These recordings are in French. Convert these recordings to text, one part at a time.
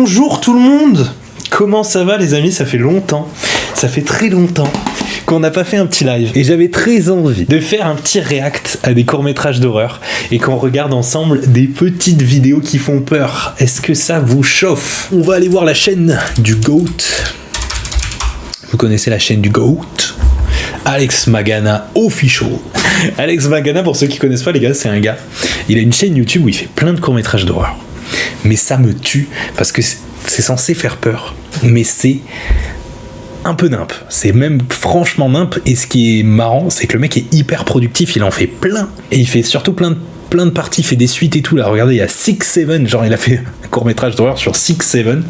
Bonjour tout le monde. Comment ça va les amis? Ça fait longtemps, ça fait très longtemps qu'on n'a pas fait un petit live. Et j'avais très envie de faire un petit react à des courts-métrages d'horreur et qu'on regarde ensemble des petites vidéos qui font peur. Est-ce que ça vous chauffe? On va aller voir la chaîne du GOAT. Vous connaissez la chaîne du GOAT? Alex Magana Official. Alex Magana, pour ceux qui connaissent pas les gars, c'est un gars. Il a une chaîne YouTube où il fait plein de courts-métrages d'horreur. Mais ça me tue parce que c'est censé faire peur. Mais c'est un peu nimp. C'est même franchement nimp. Et ce qui est marrant, c'est que le mec est hyper productif. Il en fait plein. Et il fait surtout plein de parties. Il fait des suites et tout. Là, regardez, il y a 6-7. Genre, il a fait un court-métrage d'horreur sur 6-7.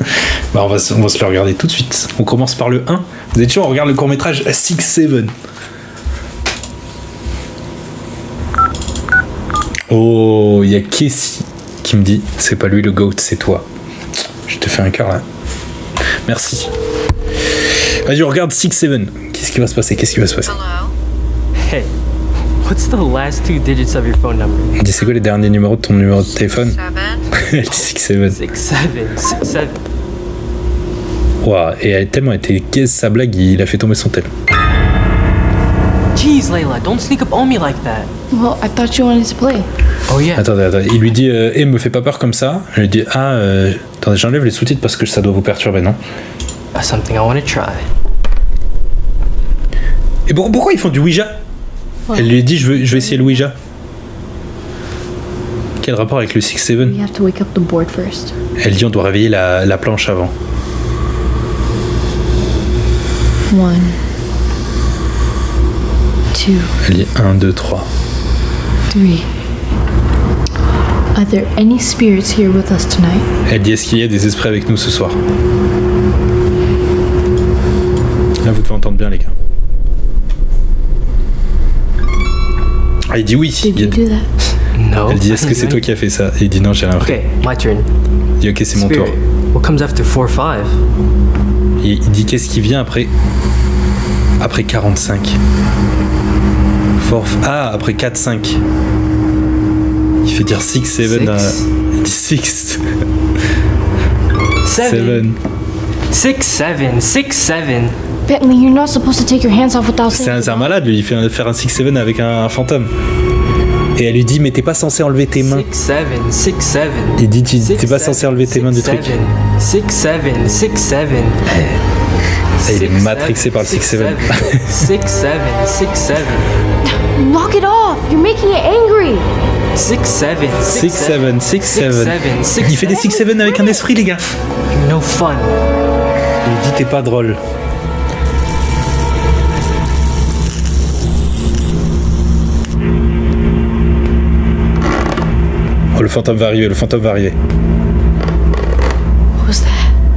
Bah, on va se le regarder tout de suite. On commence par le 1. Vous êtes chaud? On regarde le court-métrage 6-7. Oh, il y a Casey qui me dit c'est pas lui le GOAT, c'est toi. Je te fais un cœur là. Merci. Vas-y, on regarde 6-7. Qu'est-ce qui va se passer? Hello. Hey, what's the last two digits of your phone number? On dit c'est quoi les derniers numéros de ton numéro de téléphone? 6-7. 6-7. Waouh, et elle a tellement été gaze sa blague, il a fait tomber son tel. Jeez, Layla, don't sneak up on me like that. Well, I thought you wanted to play. Oh yeah. Attends, il lui dit me fais pas peur comme ça. Je lui dis attendez, j'enlève les sous-titres parce que ça doit vous perturber, non? Something I want to try. Et pourquoi ils font du Ouija? Ouais. Elle lui dit je vais essayer le Ouija. Quel rapport avec le 6-7? We have to wake up the board first. Elle dit on doit réveiller la planche avant. 1, 2, Elle dit 1, 2, 3. 3. Are there any spirits here with us tonight? Elle dit est-ce qu'il y a des esprits avec nous ce soir? Là vous devez entendre bien les gars. Ah, il dit oui. Did you do that? No. Elle dit est-ce que c'est toi qui as fait ça? Et il dit non, j'ai rien fait. Okay, my turn. Il dit ok, c'est mon tour. Spirit, what comes after 4, 5? Et il dit qu'est-ce qui vient après 45. Après 4, 5. Il fait dire 6, 7. Il dit 6. 7. 6, 7. Bentley, you're not supposed to take your hands off without saying. C'est un malade, lui. Il fait faire un 6-7 avec un fantôme. Et elle lui dit mais t'es pas censé enlever tes mains. 6-7. Il dit t'es pas censé enlever tes mains du truc. 6-7. Ah, il est matrixé par le 6-7. 6-7. Knock it off! You're making it angry! 6-7. 6-7. Il fait des 6-7 avec un esprit, les gars. No fun. Il lui dit t'es pas drôle. Oh, le fantôme va arriver. What was that?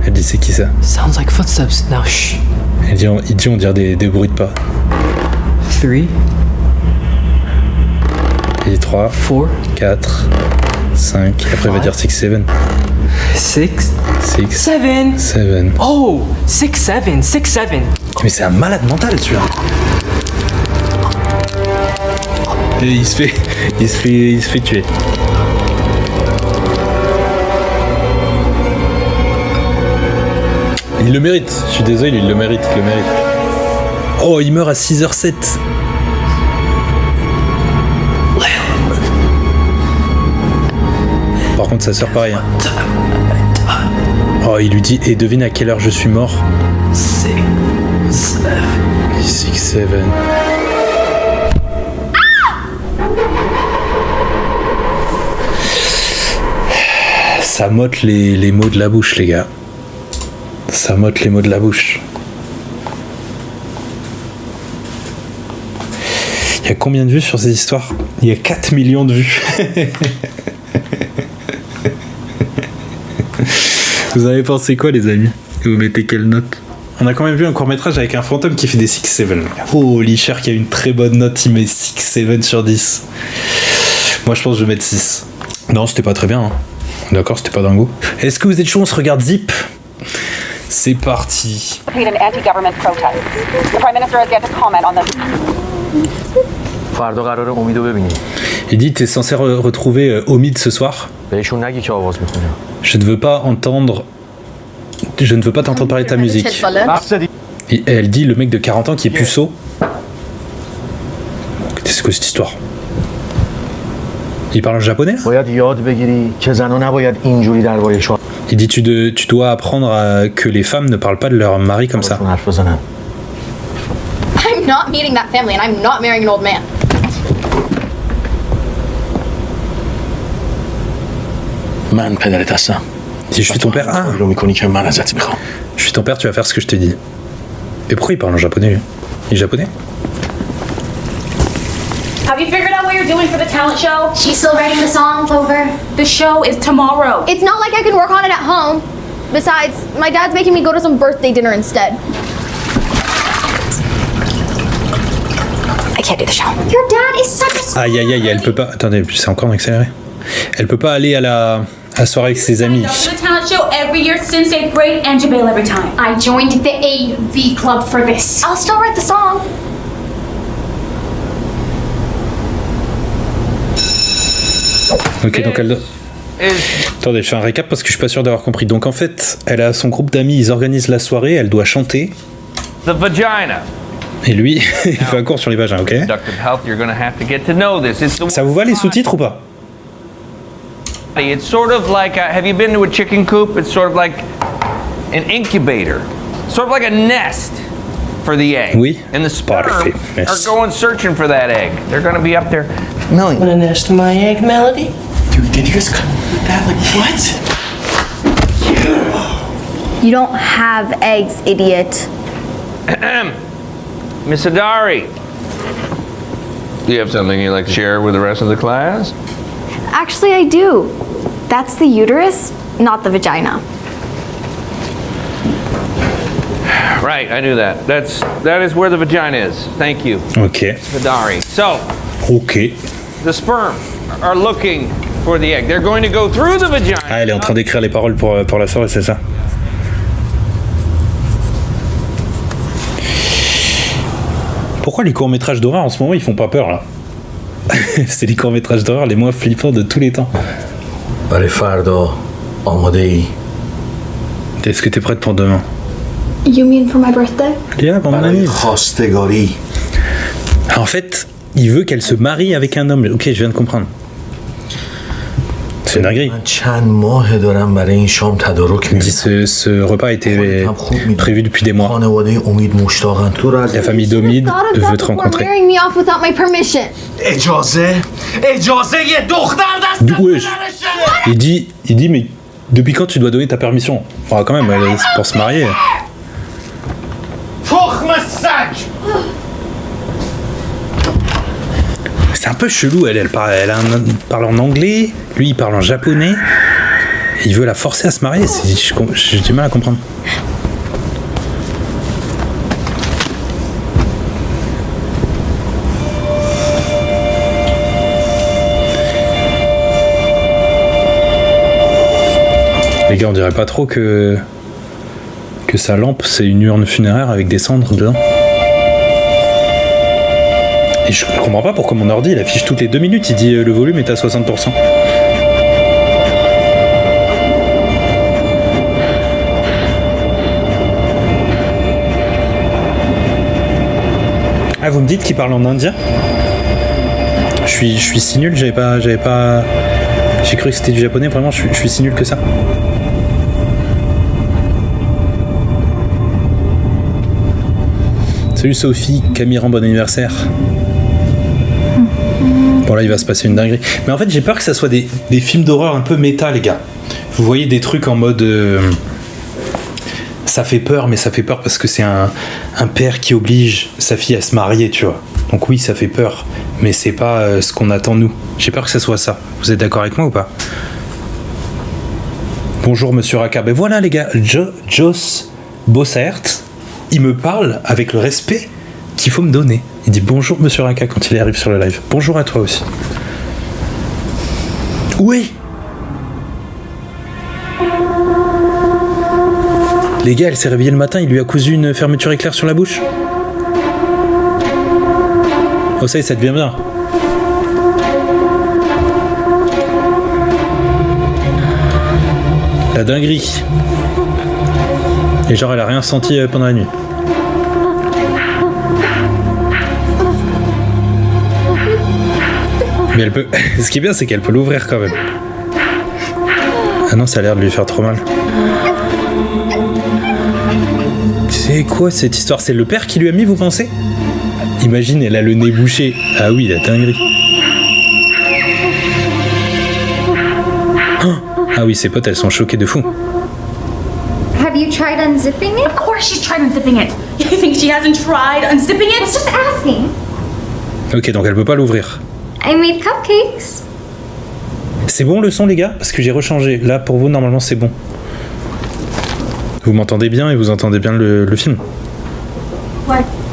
Elle dit c'est qui ça? Sounds like footsteps. Now shh. Il dit on dirait des bruits de pas. 3, Il dit 3, 4, 4, 5. Après il va dire 6-7. 6, 6, 7. 7. Oh, 6-7. Mais c'est un malade mental celui-là. Et il se fait tuer. Il le mérite, je suis désolé, il le mérite. Oh, il meurt à 6h07. Par contre, sa sœur pareil. Hein. Oh, il lui dit, et devine à quelle heure je suis mort? 6-7. Ça motte les mots de la bouche, les gars. Ça motte les mots de la bouche. Il y a combien de vues sur ces histoires? Il y a 4 millions de vues. Vous avez pensé quoi, les amis? Vous mettez quelle note? On a quand même vu un court-métrage avec un fantôme qui fait des 6-7. Oh, Licher qui a une très bonne note, il met 6-7 sur 10. Moi, je pense que je vais mettre 6. Non, c'était pas très bien. Hein. D'accord, c'était pas dingo. Est-ce que vous êtes chaud? On se regarde Zip? C'est parti. An anti-government protest. The Prime Minister has yet to comment on this. Il dit t'es censé retrouver Omid ce soir. Je ne veux pas entendre je ne veux pas t'entendre parler de ta musique. Et elle dit le mec de 40 ans qui est puceau. C'est quoi cette histoire? Il parle en japonais? Il dit tu dois apprendre que les femmes ne parlent pas de leur mari comme ça. I'm not meeting that family and I'm not marrying an old man. Si je suis ton père, je suis ton père, tu vas faire ce que je te dis. Et pourquoi il parle en japonais lui? Il est japonais? Have you figured out what you're doing for the talent show? She's still writing the song, Clover. The show is tomorrow. It's not like I can work on it at home. Besides, my dad's making me go to some birthday dinner instead. I can't do the show. Your dad is such a... Aïe aïe aïe, elle peut pas... Attendez, c'est encore en accéléré. Elle peut pas aller à la soirée avec ses amis. I've done the talent show every year since 8th grade and you bail every time. I joined the AV club for this. I'll still write the song. Ok, donc elle... Attendez, je fais un récap parce que je suis pas sûr d'avoir compris. Donc en fait, elle a son groupe d'amis, ils organisent la soirée, elle doit chanter. The vagina. Et lui, il fait un cours sur les vagins, ok? Ça vous va les sous-titres ou pas? It's sort of like, have you been to a chicken coop? It's sort of like an incubator. Sort of like a nest for the egg. Oui. And the sperm Parfait. are Merci. going searching for that egg. They're going to be up there. Melanie. Want to nest my egg, Melody? Dude, did you guys come up with that? Like, what? You don't have eggs, idiot. Miss Adari. Do you have something you'd like to share with the rest of the class? Actually, I do. That's the uterus, not the vagina. Right, I knew that. That is where the vagina is. Thank you, Ok. Adari. So, Ok. the sperm are looking for the egg. They're going to go through the vagina. Ah, elle est en train d'écrire les paroles pour la soirée, c'est ça? Pourquoi les courts-métrages d'horreur en ce moment ils font pas peur là? C'est les courts-métrages d'horreur les moins flippants de tous les temps. Est-ce que t'es prête pour demain? You mean for my birthday? Léa, pour mon ami. En fait, il veut qu'elle se marie avec un homme. Ok, je viens de comprendre. C'est une dinguerie. Il dit ce repas a été prévu depuis des mois. La famille d'Omid veut te rencontrer. Marrying me off without my permission. Ouais. Il dit, mais depuis quand tu dois donner ta permission? Enfin, quand même, c'est pour se marier. C'est un peu chelou, elle parle en anglais, lui il parle en japonais, et il veut la forcer à se marier, j'ai du mal à comprendre. Les gars, on dirait pas trop que sa lampe c'est une urne funéraire avec des cendres dedans. Et je comprends pas pourquoi mon ordi il affiche toutes les 2 minutes, il dit le volume est à 60%. Ah, vous me dites qu'il parle en indien? Je suis si nul, j'avais pas... J'ai cru que c'était du japonais, vraiment je suis si nul que ça. Salut Sophie, Camiran, bon anniversaire. Bon là il va se passer une dinguerie. Mais en fait j'ai peur que ça soit des films d'horreur un peu méta les gars. Vous voyez des trucs en mode... ça fait peur, mais ça fait peur parce que c'est un père qui oblige sa fille à se marier, tu vois. Donc oui ça fait peur, mais c'est pas ce qu'on attend nous. J'ai peur que ça soit ça. Vous êtes d'accord avec moi ou pas? Bonjour Monsieur Raka. Ben voilà les gars, Joss Bossaert, il me parle avec le respect qu'il faut me donner. Il dit bonjour Monsieur Raka quand il arrive sur le live. Bonjour à toi aussi. Oui. Les gars, elle s'est réveillée le matin, il lui a cousu une fermeture éclair sur la bouche. Oh ça y est, ça devient bien. La dinguerie. Et genre, elle a rien senti pendant la nuit. Mais elle peut. Ce qui est bien, c'est qu'elle peut l'ouvrir quand même. Ah non, ça a l'air de lui faire trop mal. C'est quoi cette histoire? C'est le père qui lui a mis, vous pensez? Imagine, elle a le nez bouché. Ah oui, la dinguerie. Ah oui, ses potes, elles sont choquées de fou. Have you tried unzipping it? Of course she's tried unzipping it. You think she hasn't tried unzipping it? Just asking. Ok, donc elle peut pas l'ouvrir. I made cupcakes. C'est bon le son, les gars? Parce que j'ai rechangé. Là, pour vous, normalement, c'est bon. Vous m'entendez bien et vous entendez bien le film.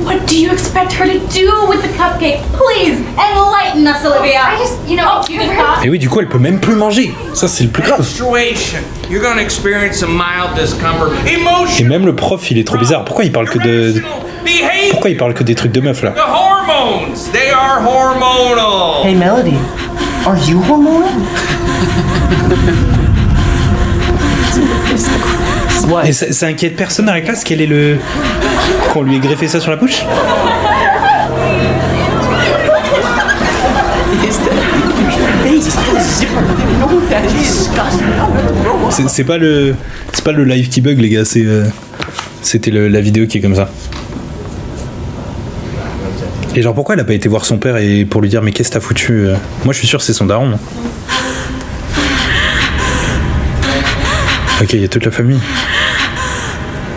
What do you expect her to do with the cupcake? Please, enlighten us, Olivia. I just, you know, you just thought. Et oui, du coup, elle peut même plus manger. Ça, c'est le plus grave. Menstruation. You're gonna experience some mild discomfort. Et Emotion. même le prof, il est trop bizarre. Pourquoi il parle que de... Behavior. Pourquoi il parle que des trucs de meufs, là? The hormones. They are hormonal. Hey, Melody, are you hormonal? Et ça inquiète personne dans la classe qu'elle est le... qu'on lui ait greffé ça sur la bouche? C'est pas le live qui bug, les gars, c'était la vidéo qui est comme ça. Et genre, pourquoi elle a pas été voir son père et pour lui dire mais qu'est-ce que t'as foutu? Moi je suis sûr que c'est son daron. Hein. Ok, il y a toute la famille.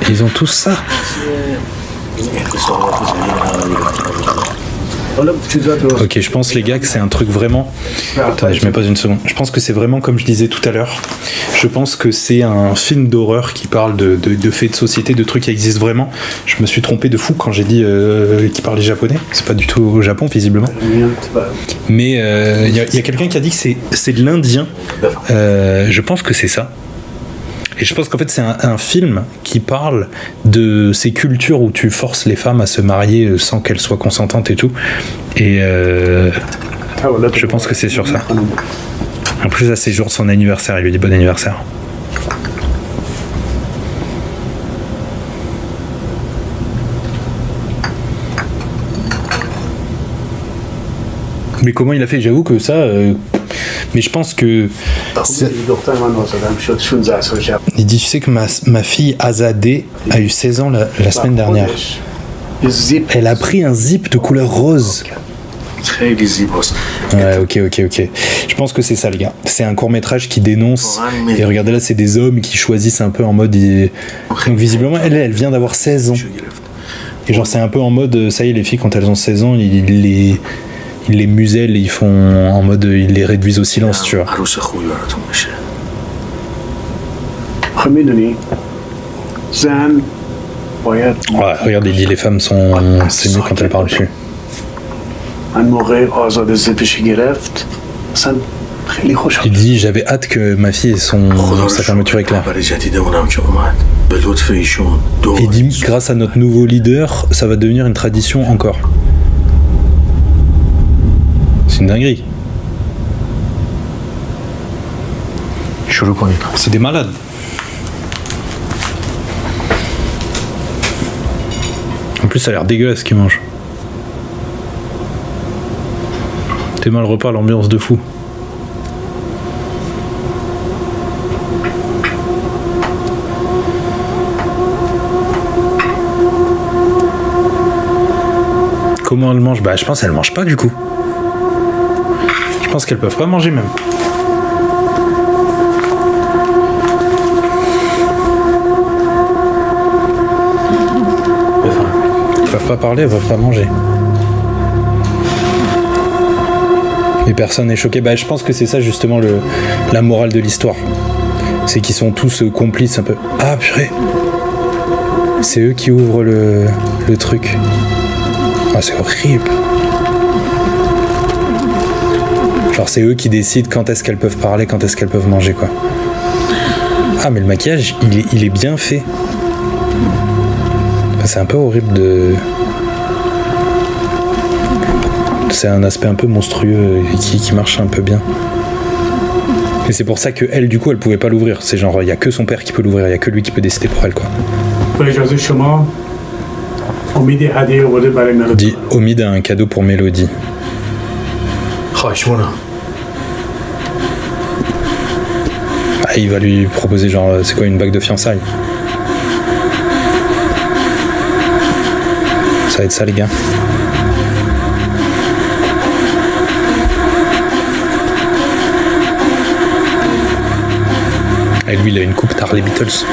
Et ils ont tous ça. Ok, je pense les gars que c'est un truc vraiment... Attendez, je me pose une seconde. Je pense que c'est vraiment comme je disais tout à l'heure. Je pense que c'est un film d'horreur qui parle de faits de société, de trucs qui existent vraiment. Je me suis trompé de fou quand j'ai dit qu'il parlait japonais. C'est pas du tout au Japon, visiblement. Mais il y a quelqu'un qui a dit que c'est de l'indien. Je pense que c'est ça. Et je pense qu'en fait c'est un film qui parle de ces cultures où tu forces les femmes à se marier sans qu'elles soient consentantes et tout. Et je pense que c'est sur ça. En plus là c'est le jour de son anniversaire, il lui dit bon anniversaire. Mais comment il a fait? J'avoue que ça... Mais je pense que... Il dit, tu sais que ma fille Azadeh a eu 16 ans la semaine dernière. Elle a pris un zip de couleur rose. Ouais, ok. Je pense que c'est ça, les gars. C'est un court-métrage qui dénonce. Et regardez là, c'est des hommes qui choisissent un peu en mode... Donc visiblement, elle vient d'avoir 16 ans. Et genre, c'est un peu en mode... Ça y est, les filles, quand elles ont 16 ans, ils les musellent et ils font en mode ils les réduisent au silence, tu vois. Ouais, regarde, il dit les femmes sont... c'est mieux quand elles parlent plus. Il dit j'avais hâte que ma fille ait sa fermeture éclair. Et il dit grâce à notre nouveau leader, ça va devenir une tradition encore. C'est une dinguerie. C'est des malades. En plus, ça a l'air dégueulasse ce qu'ils mangent. Tellement le repas, l'ambiance de fou. Comment elle mange? Bah, je pense qu'elle mange pas du coup. Je pense qu'elles peuvent pas manger même. Elles peuvent pas parler, elles peuvent pas manger. Mais personne n'est choqué. Bah, je pense que c'est ça justement la morale de l'histoire. C'est qu'ils sont tous complices un peu. Ah purée. C'est eux qui ouvrent le truc. Ah, c'est horrible. Genre c'est eux qui décident quand est-ce qu'elles peuvent parler, quand est-ce qu'elles peuvent manger, quoi. Ah mais le maquillage, il est bien fait. Enfin, c'est un peu horrible de... C'est un aspect un peu monstrueux qui marche un peu bien. Et c'est pour ça que elle, du coup, elle pouvait pas l'ouvrir. C'est genre, il y a que son père qui peut l'ouvrir, il y a que lui qui peut décider pour elle, quoi. با اجازه شما امید هدیه آورده برای ملودی. Dit Omid a un cadeau pour Mélodie. خواهش می‌کنم. Ah, il va lui proposer genre, c'est quoi, une bague de fiançailles? Ça va être ça les gars. Et lui il a une coupe Harley Beatles.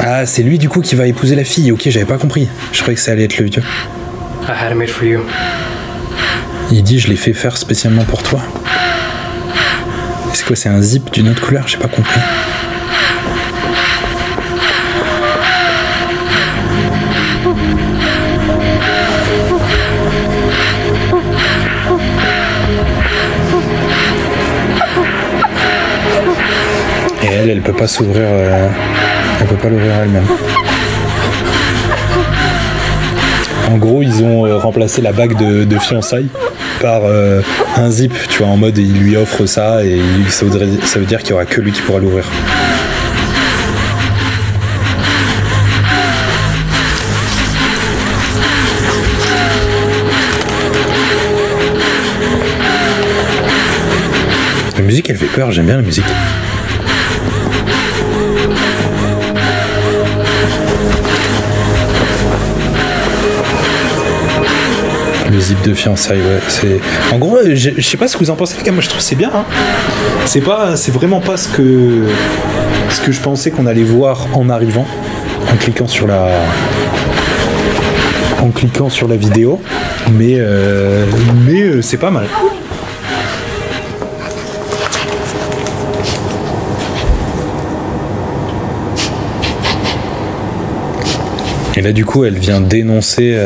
Ah c'est lui du coup qui va épouser la fille, ok j'avais pas compris. Je croyais que ça allait être le vieux. I had it made for you. Il dit je l'ai fait faire spécialement pour toi. C'est quoi, c'est un zip d'une autre couleur? J'ai pas compris. Et elle peut pas s'ouvrir, elle peut pas l'ouvrir elle-même. En gros, ils ont remplacé la bague de fiançailles par un zip, tu vois, en mode il lui offre ça et ça veut dire qu'il y aura que lui qui pourra l'ouvrir. La musique, elle fait peur, j'aime bien la musique. Le zip de fiançailles, ouais. C'est... En gros, je sais pas ce que vous en pensez, les gars. Moi, je trouve que c'est bien. Hein. C'est vraiment pas ce que je pensais qu'on allait voir en arrivant, en cliquant sur la vidéo. Mais c'est pas mal. Et là, du coup, elle vient dénoncer.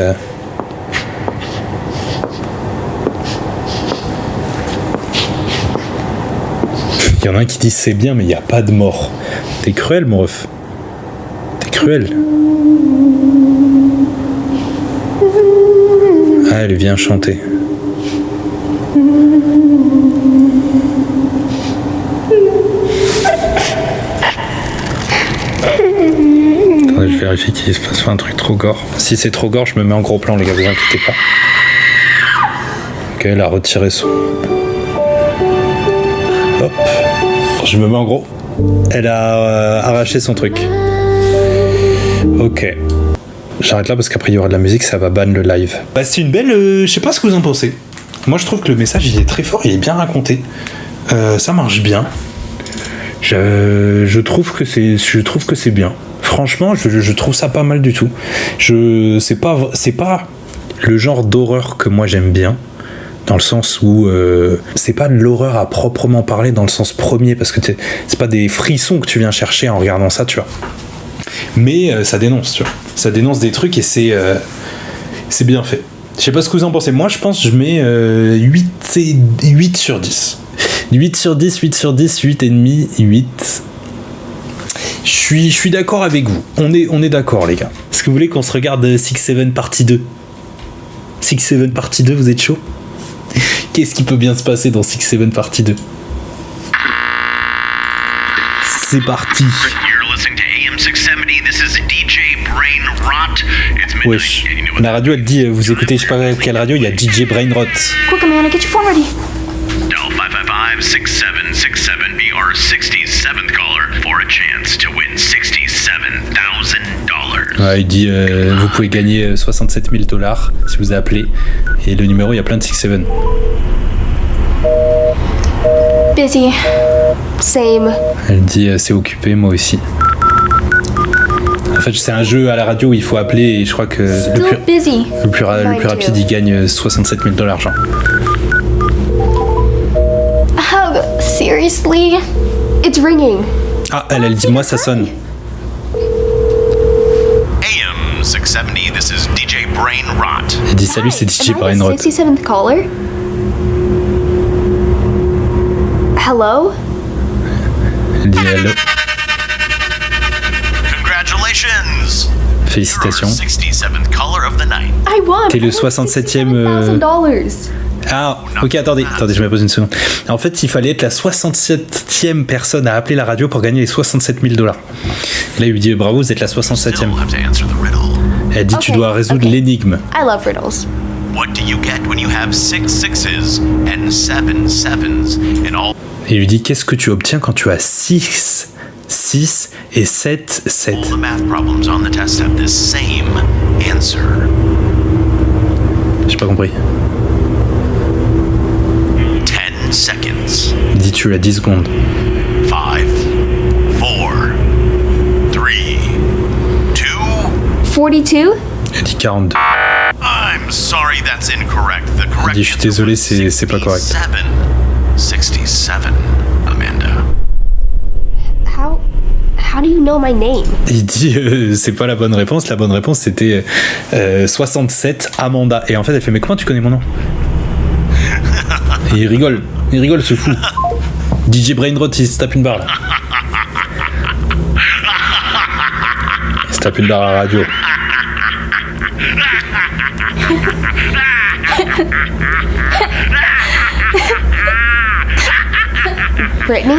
Il y en a un qui dit c'est bien, mais il n'y a pas de mort. T'es cruel, mon ref. T'es cruel. Ah, elle vient chanter. Attendez, je vérifie qu'il se passe pas un truc trop gore. Si c'est trop gore, je me mets en gros plan, les gars, vous inquiétez pas. Ok, elle a retiré son... Hop. Je me mets en gros. Elle a arraché son truc. Ok. J'arrête là parce qu'après il y aura de la musique, ça va ban le live. Bah c'est une belle... je sais pas ce que vous en pensez. Moi je trouve que le message il est très fort, il est bien raconté. Ça marche bien. Je trouve que c'est bien. Franchement, je trouve ça pas mal du tout. C'est pas le genre d'horreur que moi j'aime bien. Dans le sens où c'est pas de l'horreur à proprement parler dans le sens premier, parce que c'est pas des frissons que tu viens chercher en regardant ça, tu vois. Mais ça dénonce, tu vois. Ça dénonce des trucs et c'est bien fait. Je sais pas ce que vous en pensez. Moi, je pense que je mets 8 sur 10. 8 sur 10, 8 sur 10, 8 et demi, 8. Je suis d'accord avec vous. On est d'accord, les gars. Est-ce que vous voulez qu'on se regarde 6-7 partie 2 ? 6-7 partie 2, vous êtes chaud ? Qu'est-ce qui peut bien se passer dans 6-7 partie 2 ? C'est parti. Wesh. La radio elle dit vous écoutez je sais pas quelle radio, il y a DJ Brainrot. Quick, Amanda, get your phone ready. Dial 555-6767 be our 67th caller for a chance to win $67,000. Ouais, il dit vous pouvez gagner $67 000 si vous appelez. Et le numéro, il y a plein de 6-7. Busy. Same. Elle dit c'est occupé, moi aussi. En fait, c'est un jeu à la radio où il faut appeler et je crois que le plus rapide, il gagne $67 000, genre. Hug, seriously? It's ringing. Ah, elle dit moi ça sonne. AM 670, this is DJ Brainrot. Elle dit salut, c'est DJ Brainrot. 67th caller? Hello? Elle dit hello. Congratulations. Félicitations. 67th caller of the night. I won. T'es le 67e. Ah, ok, attendez, je me pose une seconde. En fait, il fallait être la 67e personne à appeler la radio pour gagner les $67 000. Et là, il lui dit bravo, vous êtes la 67e. Elle dit tu dois résoudre l'énigme. I love riddles. What do you get when you have 6 sixes and 7 sevens and all? Et il lui dit qu'est-ce que tu obtiens quand tu as 6 et 7 7. All the math problems on the test have the same answer. J'ai pas compris. 10 seconds. Il dit tu as 10 secondes. 5, 4, 3, 2. 42? Elle dit 42. I'm sorry, that's incorrect. The correct Il dit je suis désolé, c'est pas correct. 67, Amanda. How do you know my name? Il dit c'est pas la bonne réponse. La bonne réponse c'était 67 Amanda. Et en fait elle fait mais comment tu connais mon nom? Et il rigole ce fou. DJ Brainrot il se tape une barre là. Il se tape une barre à la radio. Brittany?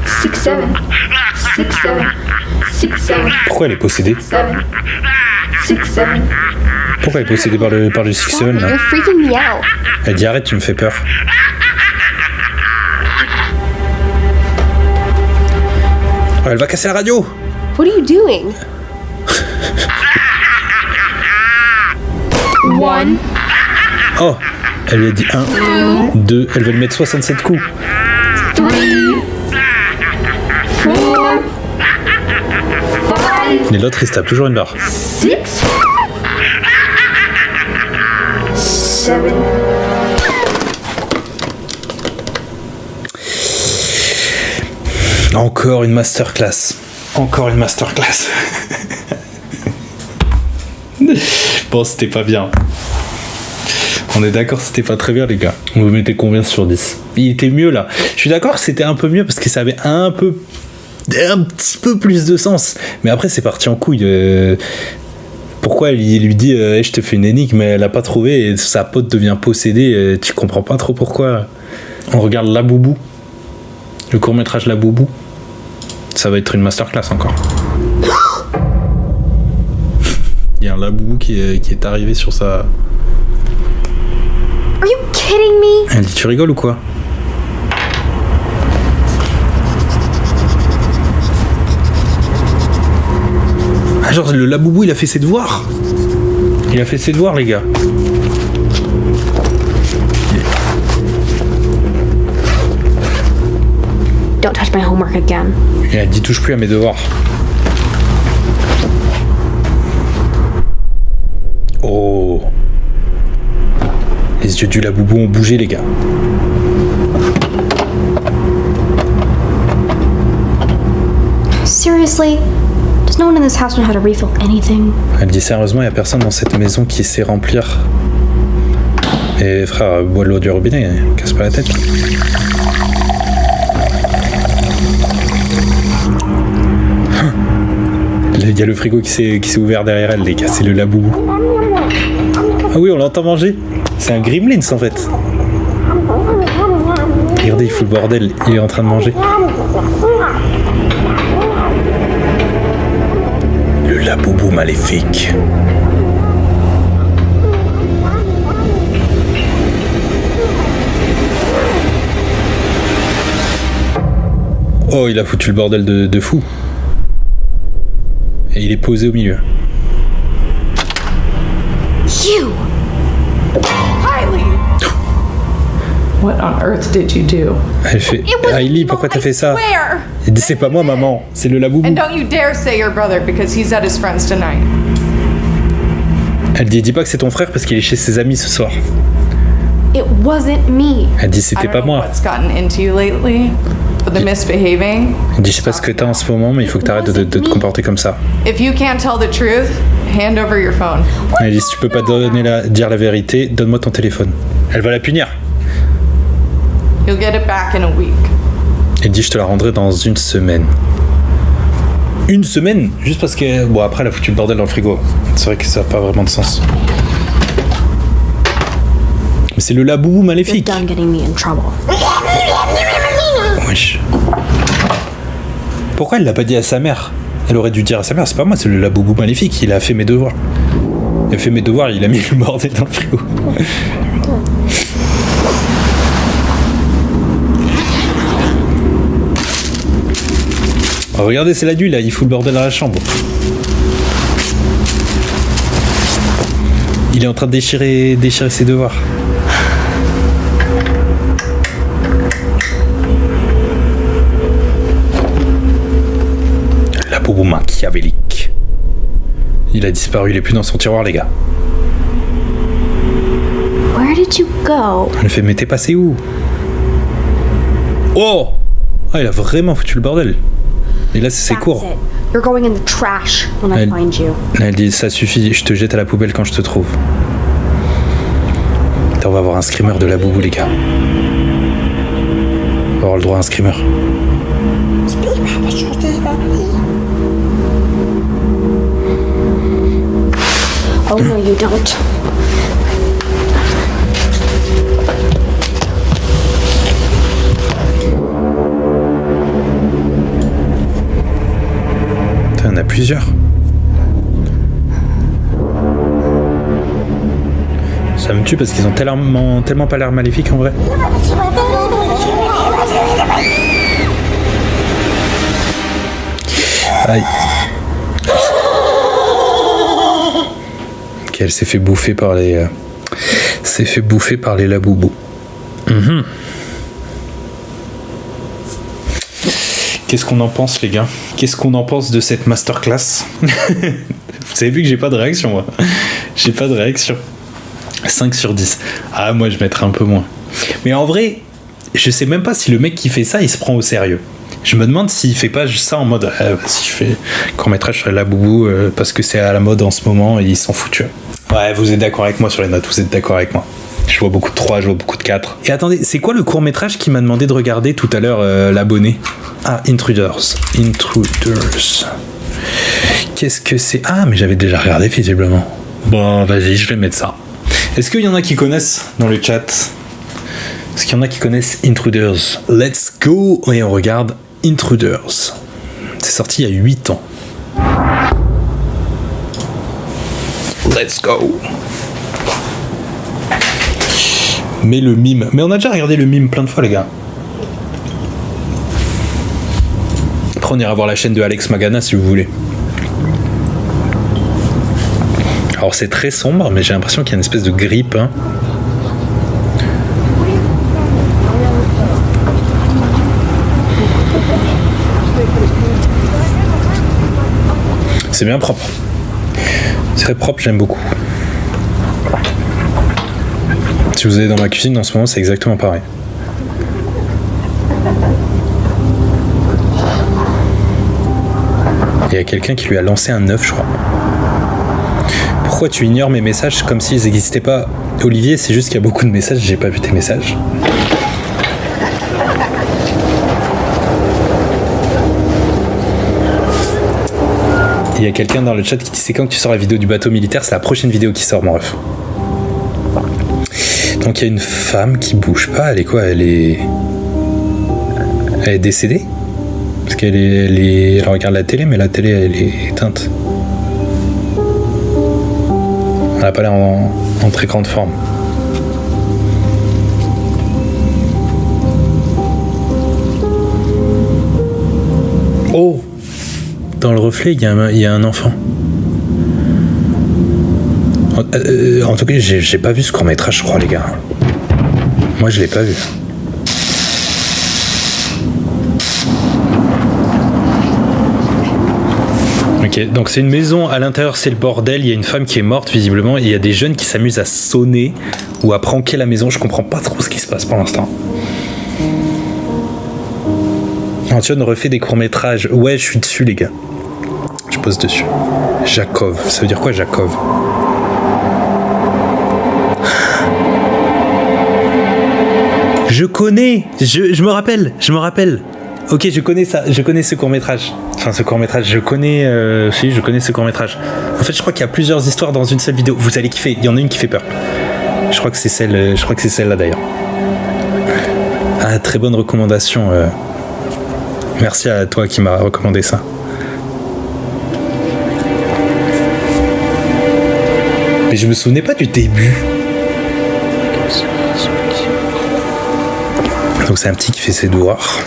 6'7". 6'7". 6'7". Pourquoi elle est possédée? 6'7". Pourquoi elle est possédée par le 6-7 là? You're freaking me out. Elle dit arrête, tu me fais peur. Oh, elle va casser la radio. What are you doing? 1. Oh, elle lui a dit 1, 2, elle va lui mettre 67 coups. 3. 4. 5. Et l'autre il se tape toujours une barre. 6. 7. Encore une masterclass. Encore une masterclass. Bon, c'était pas bien. On est d'accord, c'était pas très bien, les gars. On vous mettez combien sur 10? Il était mieux là. Je suis d'accord, c'était un peu mieux parce que ça avait un petit peu plus de sens. Mais après, c'est parti en couille. Pourquoi il lui dit hey, je te fais une énigme, mais elle a pas trouvé et sa pote devient possédée. Tu comprends pas trop pourquoi. On regarde La Boubou. Le court-métrage La Boubou. Ça va être une masterclass encore. Il y a un La Boubou qui est arrivé sur sa... Are you kidding me? Elle dit tu rigoles ou quoi? Ah genre le La Boubou il a fait ses devoirs. Il a fait ses devoirs les gars. Don't touch my homework again. Et elle dit touche plus à mes devoirs. Oh. Les yeux du La Boubou ont bougé les gars. Seriously? Does no one in this house know how to refill anything? Elle dit sérieusement, il y a personne dans cette maison qui sait remplir. Et frère, bois de l'eau du robinet, casse pas la tête. Il y a le frigo qui s'est ouvert derrière elle, les gars, c'est le La Boubou. Ah oui, on l'entend manger. C'est un Gremlins en fait. Regardez, il fout le bordel, il est en train de manger. Le La Boubou maléfique. Oh, il a foutu le bordel de fou. Et il est posé au milieu. You! Riley! What on earth did you do? Elle fait Hailey, pourquoi t'as fait ça? Swear! Elle dit c'est pas moi maman, c'est le La Boubou. And don't you dare say your brother because he's at his friend's tonight. Elle dit dis pas que c'est ton frère parce qu'il est chez ses amis ce soir. It wasn't me. Elle dit I c'était don't pas know moi. what's gotten into you lately, but the misbehaving. Elle dit je sais pas ce que t'as en ce moment mais il faut que t'arrêtes de te comporter comme ça. If you can't tell the truth, hand over your phone. Elle dit si tu peux pas dire la vérité, donne-moi ton téléphone. Elle va la punir. You'll get it back in a week. Elle dit je te la rendrai dans une semaine. Une semaine? Juste parce que... Bon après elle a foutu le bordel dans le frigo. C'est vrai que ça n'a pas vraiment de sens. Mais c'est le laboubou maléfique. You're done getting me in trouble. Wesh. Pourquoi elle l'a pas dit à sa mère? Elle aurait dû dire à sa mère, c'est pas moi, c'est le laboubou maléfique, il a fait mes devoirs. Il a fait mes devoirs, il a mis le bordel dans le frigo. Oh, regardez, c'est l'adulte là, il fout le bordel dans la chambre. Il est en train de déchirer ses devoirs. La boubou machiavélique. Il a disparu, il est plus dans son tiroir, les gars. Where did you go? Elle fait, mais t'es passé où? Oh! Ah, il a vraiment foutu le bordel. Et là, c'est ses cours. That's it. You're going in the trash when I find you. Là, elle dit, ça suffit, je te jette à la poubelle quand je te trouve. Putain, on va avoir un screamer de la boubou, les gars. On va avoir le droit à un screamer. Oh no, you don't. Putain, il y en a plusieurs. Ça me tue parce qu'ils ont tellement pas l'air maléfiques en vrai. Aïe. Ok, elle s'est fait bouffer par les... laboubous. Qu'est-ce qu'on en pense, les gars? Qu'est-ce qu'on en pense de cette masterclass? Vous avez vu que j'ai pas de réaction, moi. J'ai pas de réaction. 5 sur 10. Ah, moi, je mettrais un peu moins. Mais en vrai, je sais même pas si le mec qui fait ça, il se prend au sérieux. Je me demande s'il fait pas ça en mode si je fais court-métrage sur la boubou parce que c'est à la mode en ce moment et il s'en fout, tu vois. Ouais, vous êtes d'accord avec moi sur les notes, vous êtes d'accord avec moi. Je vois beaucoup de 3, je vois beaucoup de 4. Et attendez, c'est quoi le court-métrage qui m'a demandé de regarder tout à l'heure l'abonné? Ah, Intruders. Qu'est-ce que c'est? Ah, mais j'avais déjà regardé visiblement. Bon, vas-y, je vais mettre ça. Est-ce qu'il y en a qui connaissent dans le chat? Est-ce qu'il y en a qui connaissent Intruders? Let's go! Et on regarde Intruders. C'est sorti il y a 8 ans. Let's go! Mais le mime. Mais on a déjà regardé le mime plein de fois, les gars. Après, on ira voir la chaîne de Alex Magana si vous voulez. Alors, c'est très sombre, mais j'ai l'impression qu'il y a une espèce de grippe. Hein. C'est bien propre. C'est très propre, j'aime beaucoup. Si vous allez dans ma cuisine en ce moment, c'est exactement pareil. Il y a quelqu'un qui lui a lancé un œuf, je crois. Pourquoi tu ignores mes messages comme s'ils n'existaient pas? Olivier, c'est juste qu'il y a beaucoup de messages, j'ai pas vu tes messages. Il y a quelqu'un dans le chat qui dit c'est quand que tu sors la vidéo du bateau militaire? C'est la prochaine vidéo qui sort, mon ref. Donc il y a une femme qui bouge pas, elle est quoi? Elle est décédée? Parce elle regarde la télé, mais la télé elle est éteinte. Elle n'a pas l'air en très grande forme. Oh! Dans le reflet, il y a un enfant. En tout cas, j'ai pas vu ce court-métrage, je crois, les gars. Moi, je l'ai pas vu. Ok, donc c'est une maison, à l'intérieur c'est le bordel, il y a une femme qui est morte visiblement, et il y a des jeunes qui s'amusent à sonner ou à pranker la maison, je comprends pas trop ce qui se passe pour l'instant. Antoine refait des courts-métrages. Ouais, je suis dessus, les gars. Je pose dessus. Jakov, ça veut dire quoi, Jakov? Je connais, je me rappelle. Ok, je connais ça, je connais ce court-métrage. Enfin, ce court-métrage, je connais ce court-métrage. En fait, je crois qu'il y a plusieurs histoires dans une seule vidéo. Vous allez kiffer, il y en a une qui fait peur. Je crois que c'est celle-là d'ailleurs. Ah, très bonne recommandation. Merci à toi qui m'a recommandé ça. Mais je me souvenais pas du début. Donc c'est un petit qui fait ses devoirs.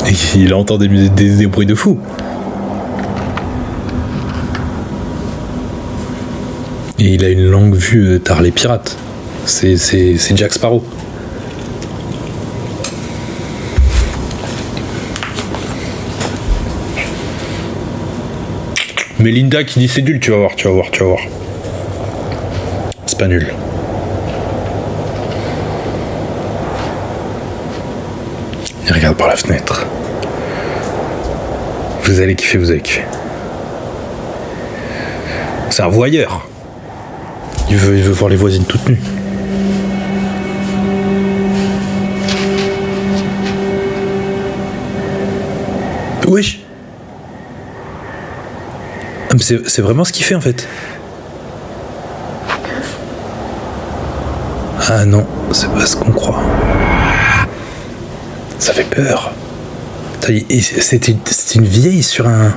Et il entend des bruits de fou. Et il a une longue vue tard les pirates. C'est Jack Sparrow. Mais Linda qui dit c'est nul, tu vas voir. C'est pas nul. Il regarde par la fenêtre. Vous allez kiffer. C'est un voyeur. Il veut voir les voisines toutes nues. Wesh. C'est vraiment ce qu'il fait en fait. Ah non, c'est pas ce qu'on croit. Ça fait peur. C'était une vieille sur un...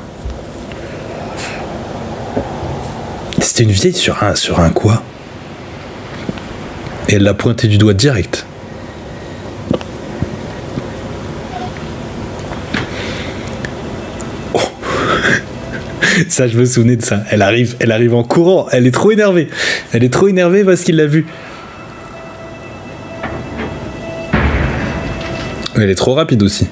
C'était une vieille sur un quoi? Et elle l'a pointé du doigt direct. Oh. Ça, je me souvenais de ça. Elle arrive en courant. Elle est trop énervée. Parce qu'il l'a vue. Elle est trop rapide aussi.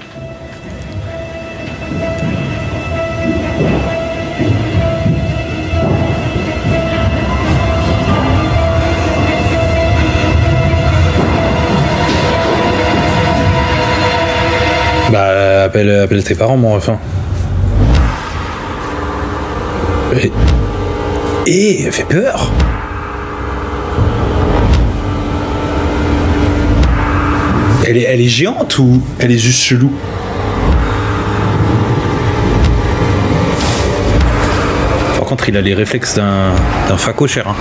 Bah, appelle tes parents, mon refin. Et elle fait peur. Elle est géante ou elle est juste chelou? Par contre, il a les réflexes d'un facochère. Hein.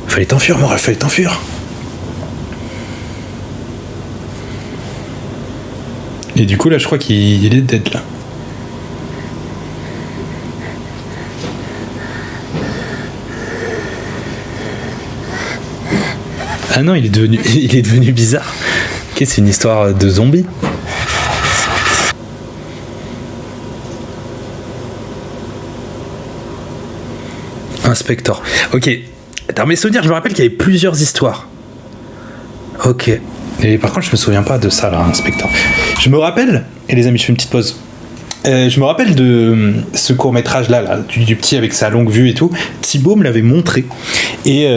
Fallait t'enfuir, mon ref, fallait t'enfuir. Et du coup, là, je crois qu'il est dead, là. Ah non, il est devenu bizarre. Ok, c'est une histoire de zombie. Inspector. Ok. Dans mes souvenirs, je me rappelle qu'il y avait plusieurs histoires. Ok. Et par contre, je me souviens pas de ça, là, Inspector. Je me rappelle, et les amis, je fais une petite pause. Je me rappelle de ce court-métrage-là, du petit avec sa longue vue et tout. Thibaut me l'avait montré. Et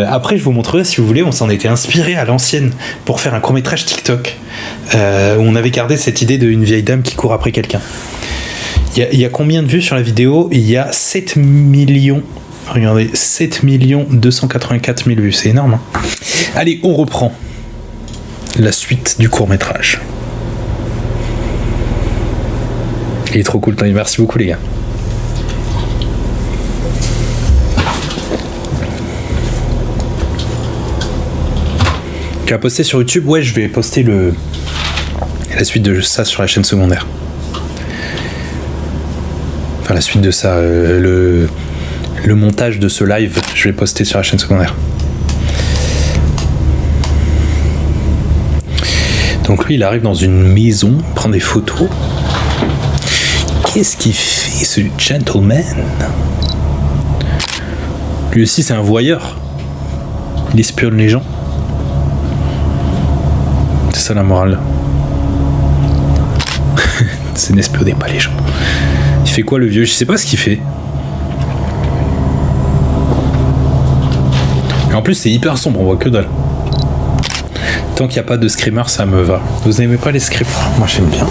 après, je vous montrerai, si vous voulez, on s'en était inspiré à l'ancienne pour faire un court-métrage TikTok où on avait gardé cette idée d'une vieille dame qui court après quelqu'un. Il y a combien de vues sur la vidéo? Il y a 7 millions. Regardez, 7 284 000 vues. C'est énorme. Hein. Allez, on reprend la suite du court-métrage. Il est trop cool, merci beaucoup les gars. Tu as posté sur YouTube? Ouais, je vais poster la suite de ça sur la chaîne secondaire. Enfin, la suite de ça, le montage de ce live, je vais poster sur la chaîne secondaire. Donc lui, il arrive dans une maison, prend des photos. Qu'est-ce qu'il fait, ce gentleman? Lui aussi, c'est un voyeur. Il espionne les gens. C'est ça la morale. C'est n'espionner pas les gens. Il fait quoi le vieux? Je sais pas ce qu'il fait. Et en plus, c'est hyper sombre, on voit que dalle. Tant qu'il n'y a pas de screamer, ça me va. Vous n'aimez pas les screamers? Moi, j'aime bien.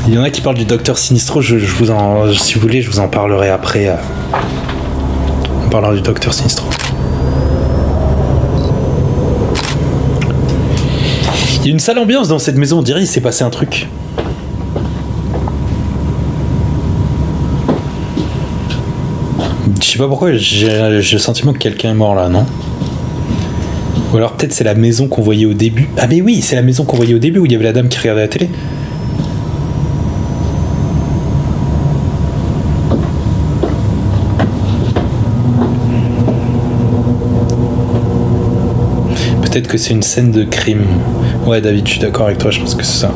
Il y en a qui parlent du Docteur Sinistro, si vous voulez, je vous en parlerai après. On parlera du Docteur Sinistro. Il y a une sale ambiance dans cette maison, on dirait qu'il s'est passé un truc. sais pas pourquoi, j'ai le sentiment que quelqu'un est mort là, non? Ou alors peut-être c'est la maison qu'on voyait au début. Ah mais oui, c'est la maison qu'on voyait au début où il y avait la dame qui regardait la télé. Peut-être que c'est une scène de crime. Ouais David, je suis d'accord avec toi, je pense que c'est ça.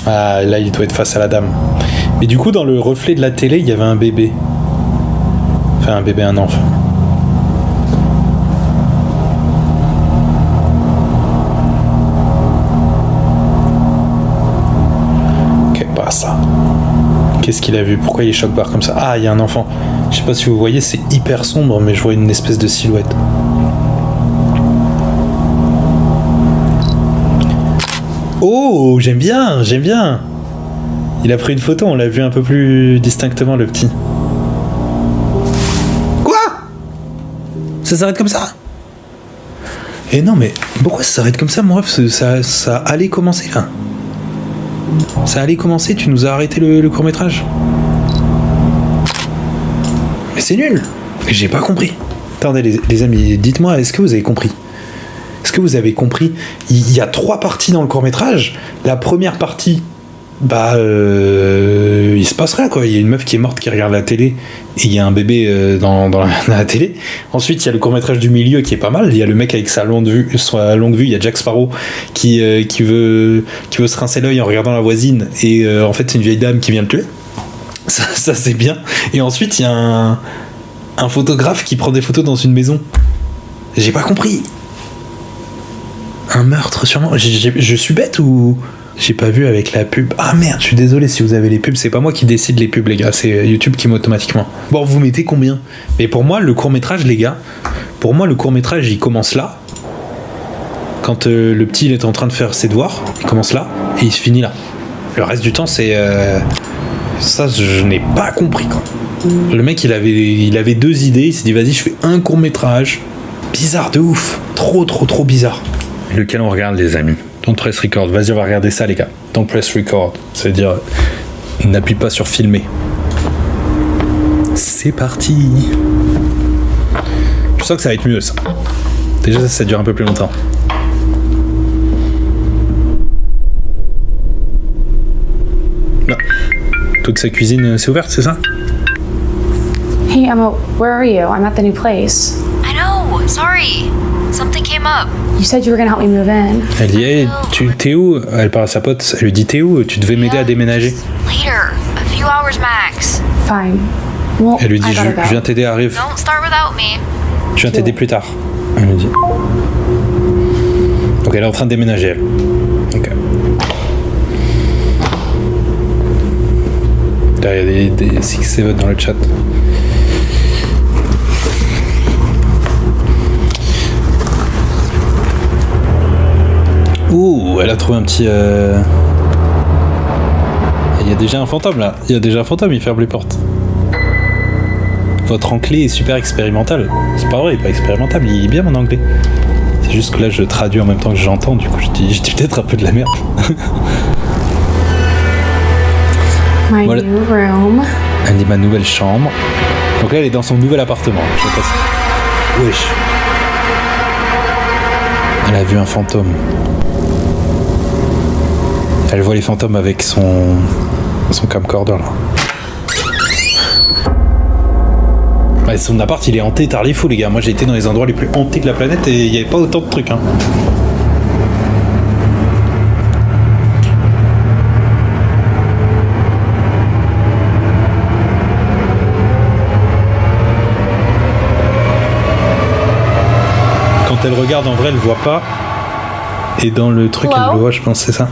Ah là il doit être face à la dame. Mais du coup dans le reflet de la télé il y avait un bébé. Enfin un bébé, un enfant. Ok, pas ça. Qu'est-ce qu'il a vu? Pourquoi il est choc barre comme ça? Ah, il y a un enfant. Je sais pas si vous voyez, c'est hyper sombre, mais je vois une espèce de silhouette. Oh, j'aime bien, j'aime bien. Il a pris une photo, on l'a vu un peu plus distinctement, le petit. Quoi? Ça s'arrête comme ça? Eh non, mais pourquoi ça s'arrête comme ça, mon ref? Ça allait commencer, là. Ça allait commencer, tu nous as arrêté le court-métrage. Mais c'est nul. J'ai pas compris. Attendez, les amis, dites-moi, est-ce que vous avez compris? Est-ce que vous avez compris? Il y a 3 parties dans le court-métrage. La première partie, il se passe rien, quoi. Il y a une meuf qui est morte qui regarde la télé et il y a un bébé dans la télé. Ensuite, il y a le court-métrage du milieu qui est pas mal. Il y a le mec avec sa longue vue. Il y a Jack Sparrow qui veut se rincer l'œil en regardant la voisine et en fait, c'est une vieille dame qui vient le tuer. Ça c'est bien. Et ensuite, il y a un photographe qui prend des photos dans une maison. J'ai pas compris. Un meurtre sûrement. Je suis bête ou j'ai pas vu avec la pub? Ah merde, je suis désolé si vous avez les pubs. C'est pas moi qui décide les pubs, les gars. C'est YouTube qui met automatiquement. Bon, vous mettez combien? Mais pour moi, le court-métrage, les gars, il commence là. Quand le petit il est en train de faire ses devoirs, il commence là et il se finit là. Le reste du temps, c'est... Ça, je n'ai pas compris, quoi. Le mec, il avait 2 idées. Il s'est dit, vas-y, je fais un court-métrage. Bizarre de ouf. Trop bizarre. Lequel on regarde, les amis? Don't press record. Vas-y, on va regarder ça, les gars. Don't press record. Ça veut dire, n'appuie pas sur filmer. C'est parti. Je sens que ça va être mieux, ça. Déjà, ça dure un peu plus longtemps. Là. Toute sa cuisine, c'est ouverte, c'est ça? Hey, Emma, where are you? I'm at the new place. I know. Sorry. Something came up. You said you were gonna help me move in. Elle dit, hey, t'es où? Elle parle à sa pote, elle lui dit, t'es où? Tu devais m'aider à déménager. Later. A few hours max. Fine. Well, Elle lui dit, I gotta go. je viens t'aider, arrive. Don't start without me. Je viens t'aider plus tard. Elle me dit. Donc elle est en train de déménager, elle. Ok. Là, il y a des 6-7 dans le chat. Ouh, elle a trouvé un petit... Il y a déjà un fantôme, là. Il ferme les portes. Votre anglais est super expérimental. C'est pas vrai, il est pas expérimental, il est bien mon anglais. C'est juste que là, je traduis en même temps que j'entends, du coup, je dis peut-être un peu de la merde. My Voilà. new room. Elle dit ma nouvelle chambre. Donc là, elle est dans son nouvel appartement. Je sais pas si... Wesh. Elle a vu un fantôme. Elle voit les fantômes avec son camcorder là. Ouais, son appart il est hanté tard les fous, les gars. Moi j'ai été dans les endroits les plus hantés de la planète et il n'y avait pas autant de trucs, hein. Quand elle regarde en vrai elle voit pas. Et dans le truc elle le voit, je pense, c'est ça.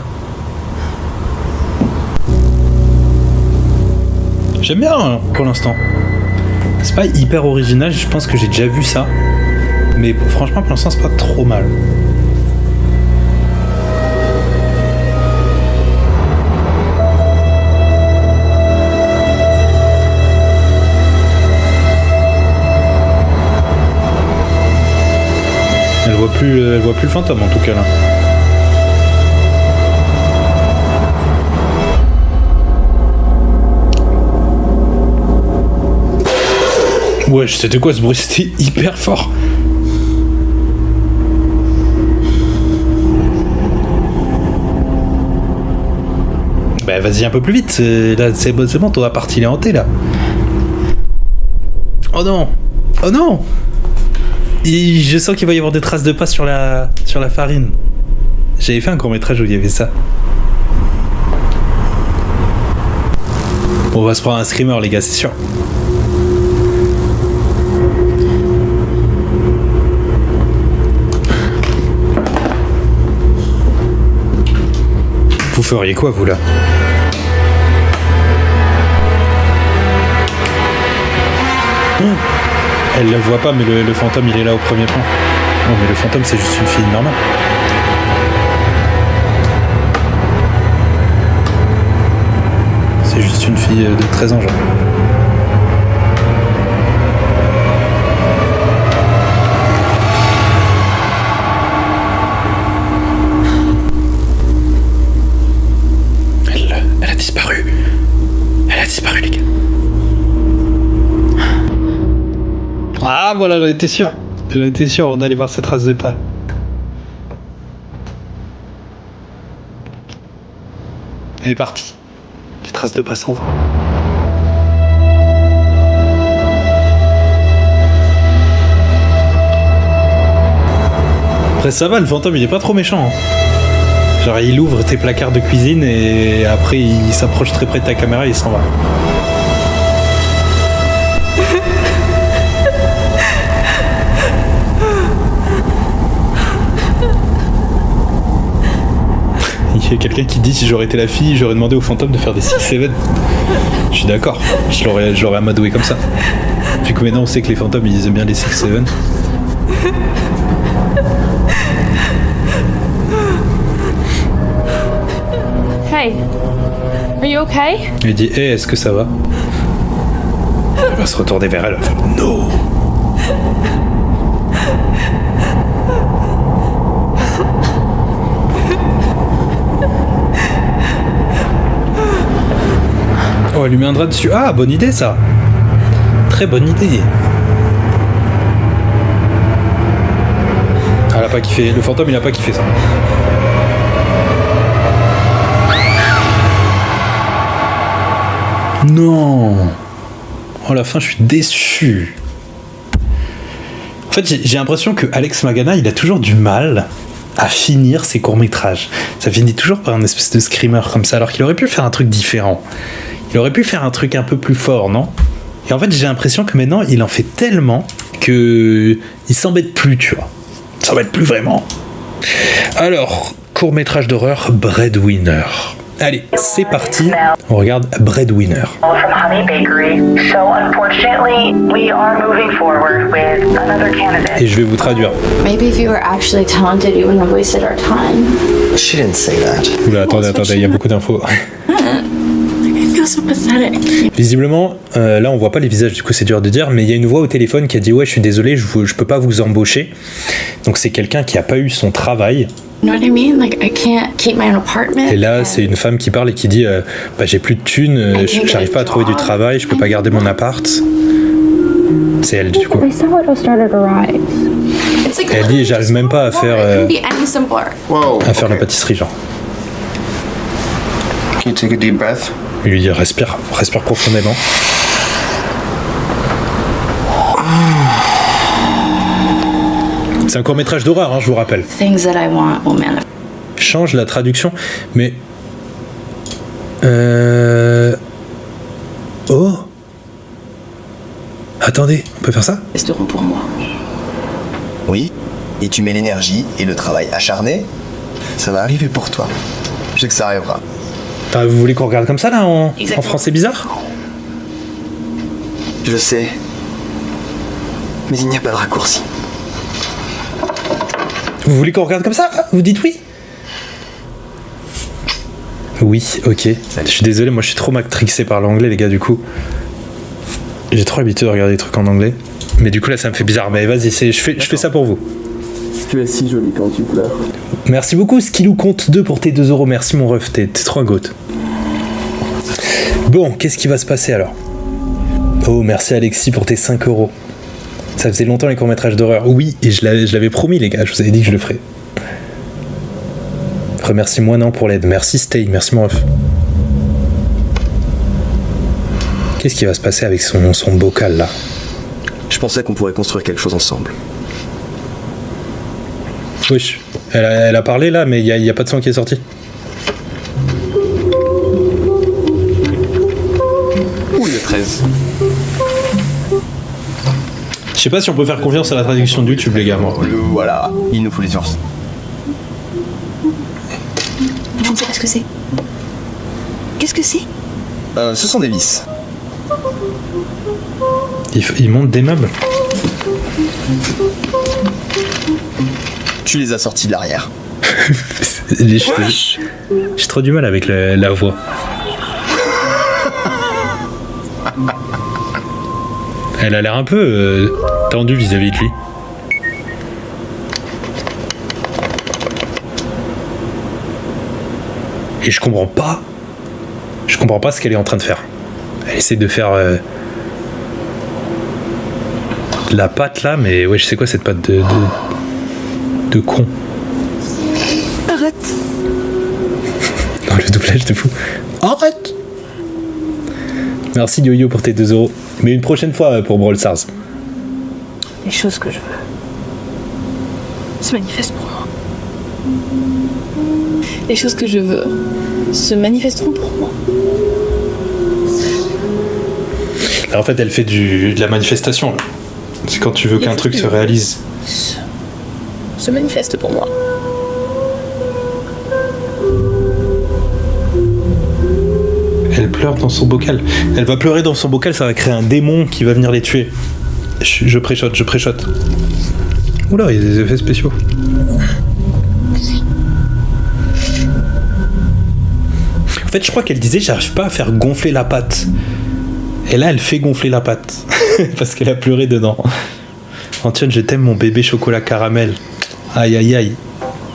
J'aime bien, hein, pour l'instant. C'est pas hyper original, je pense que j'ai déjà vu ça. Mais franchement, pour l'instant, c'est pas trop mal. Elle voit plus le fantôme, en tout cas, là. Ouais, c'était quoi ce bruit? C'était hyper fort. Bah vas-y un peu plus vite, là c'est bon, ton appart il est hanté là. Oh non. Oh non. Je sens qu'il va y avoir des traces de pas sur la farine. J'avais fait un court-métrage où il y avait ça. On va se prendre un screamer les gars, c'est sûr. Vous feriez quoi vous là? Elle le voit pas, mais le fantôme il est là au premier plan. Non mais le fantôme c'est juste une fille normale. C'est juste une fille de 13 ans genre. Elle a disparu. Elle a disparu les gars. Ah voilà, j'en étais sûr. J'en étais sûr, on allait voir cette trace de pas. Elle est partie. Les traces de pas s'en vont. Après ça va, le fantôme il est pas trop méchant. Hein. Genre il ouvre tes placards de cuisine et après il s'approche très près de ta caméra et il s'en va. Il y a quelqu'un qui dit si j'aurais été la fille, j'aurais demandé au fantôme de faire des 6-7. Je suis d'accord, je l'aurais amadoué comme ça. Vu que maintenant on sait que les fantômes ils aiment bien les 6-7. Hey, are you okay? Il dit hey, est-ce que ça va? Elle va se retourner vers elle. No. Oh, elle lui met un drap dessus. Ah, bonne idée ça. Très bonne idée. Elle a pas kiffé. Le fantôme il a pas kiffé ça. Non. Oh la fin, je suis déçu. En fait, j'ai l'impression que Alex Magana, il a toujours du mal à finir ses courts-métrages. Ça finit toujours par un espèce de screamer comme ça, alors qu'il aurait pu faire un truc différent. Il aurait pu faire un truc un peu plus fort, non? Et en fait, j'ai l'impression que maintenant, il en fait tellement que il s'embête plus, tu vois. Il s'embête plus vraiment. Alors, court-métrage d'horreur Breadwinner. Allez, c'est parti. On regarde Breadwinner. Et je vais vous traduire. Maybe if you were actually talented, you wouldn't have wasted our time. She didn't say that. Oula, attendez, il y a beaucoup d'infos. I feel so pathetic. Visiblement, là on voit pas les visages, du coup c'est dur de dire, mais il y a une voix au téléphone qui a dit ouais, je suis désolé, je peux pas vous embaucher. Donc c'est quelqu'un qui a pas eu son travail. You know what I mean? Like I can't keep my own apartment. Et là, c'est une femme qui parle et qui dit bah, j'ai plus de thunes, j'arrive pas à trouver du travail, je peux pas garder mon appart. C'est elle du coup. Elle dit j'arrive même pas à faire la pâtisserie genre. Can you take a deep breath? Il lui dit respire profondément. C'est un court-métrage d'horreur, hein, je vous rappelle. Things that I want will manifest. Change la traduction, mais... Oh. Attendez, on peut faire ça? Resteront pour moi. Oui. Et tu mets l'énergie et le travail acharné, ça va arriver pour toi. Je sais que ça arrivera. Vous voulez qu'on regarde comme ça, là, en français bizarre? Je le sais. Mais il n'y a pas de raccourci. Vous voulez qu'on regarde comme ça? Vous dites oui? Oui, ok. Je suis désolé, moi je suis trop matrixé par l'anglais, les gars, du coup. J'ai trop l'habitude de regarder des trucs en anglais. Mais du coup, là, ça me fait bizarre. Mais vas-y, je fais ça pour vous. Tu es si jolie quand tu pleures. Merci beaucoup, Skillou compte 2 pour tes 2 €. Merci, mon ref, t'es trop un goat. Bon, qu'est-ce qui va se passer alors? Oh, merci Alexis pour tes 5 euros. Ça faisait longtemps les courts-métrages d'horreur. Oui, et je l'avais promis, les gars, je vous avais dit que je le ferais. Remercie-moi, non, pour l'aide. Merci Stay, merci mon ref. Qu'est-ce qui va se passer avec son bocal là? Je pensais qu'on pourrait construire quelque chose ensemble. Wesh, elle a parlé là, mais il y a pas de son qui est sorti. Ouh, il est 13. Je sais pas si on peut faire confiance à la traduction de YouTube, les gars, moi. Voilà, il nous faut les ours. Je ne sais pas ce que c'est. Qu'est-ce que c'est? Ce sont des vis. Il monte des meubles. Tu les as sortis de l'arrière. J'ai trop du mal avec la voix. Elle a l'air un peu tendue vis-à-vis de lui. Et je comprends pas ce qu'elle est en train de faire. Elle essaie de faire la pâte là, mais ouais, je sais quoi cette pâte de con. Arrête. Dans le doublage de fou. Arrête. Merci Yo-Yo pour tes 2 euros. Mais une prochaine fois pour Brawl Stars. Les choses que je veux se manifestent pour moi. Les choses que je veux se manifesteront pour moi. Là, en fait, elle fait de la manifestation. Là. C'est quand tu veux qu'un truc se réalise. Se manifeste pour moi. Elle pleure dans son bocal. Elle va pleurer dans son bocal, ça va créer un démon qui va venir les tuer. Je préchote. Oula, il y a des effets spéciaux. En fait, je crois qu'elle disait j'arrive pas à faire gonfler la pâte. Et là, elle fait gonfler la pâte. Parce qu'elle a pleuré dedans. Antoine, je t'aime mon bébé chocolat caramel. Aïe aïe aïe.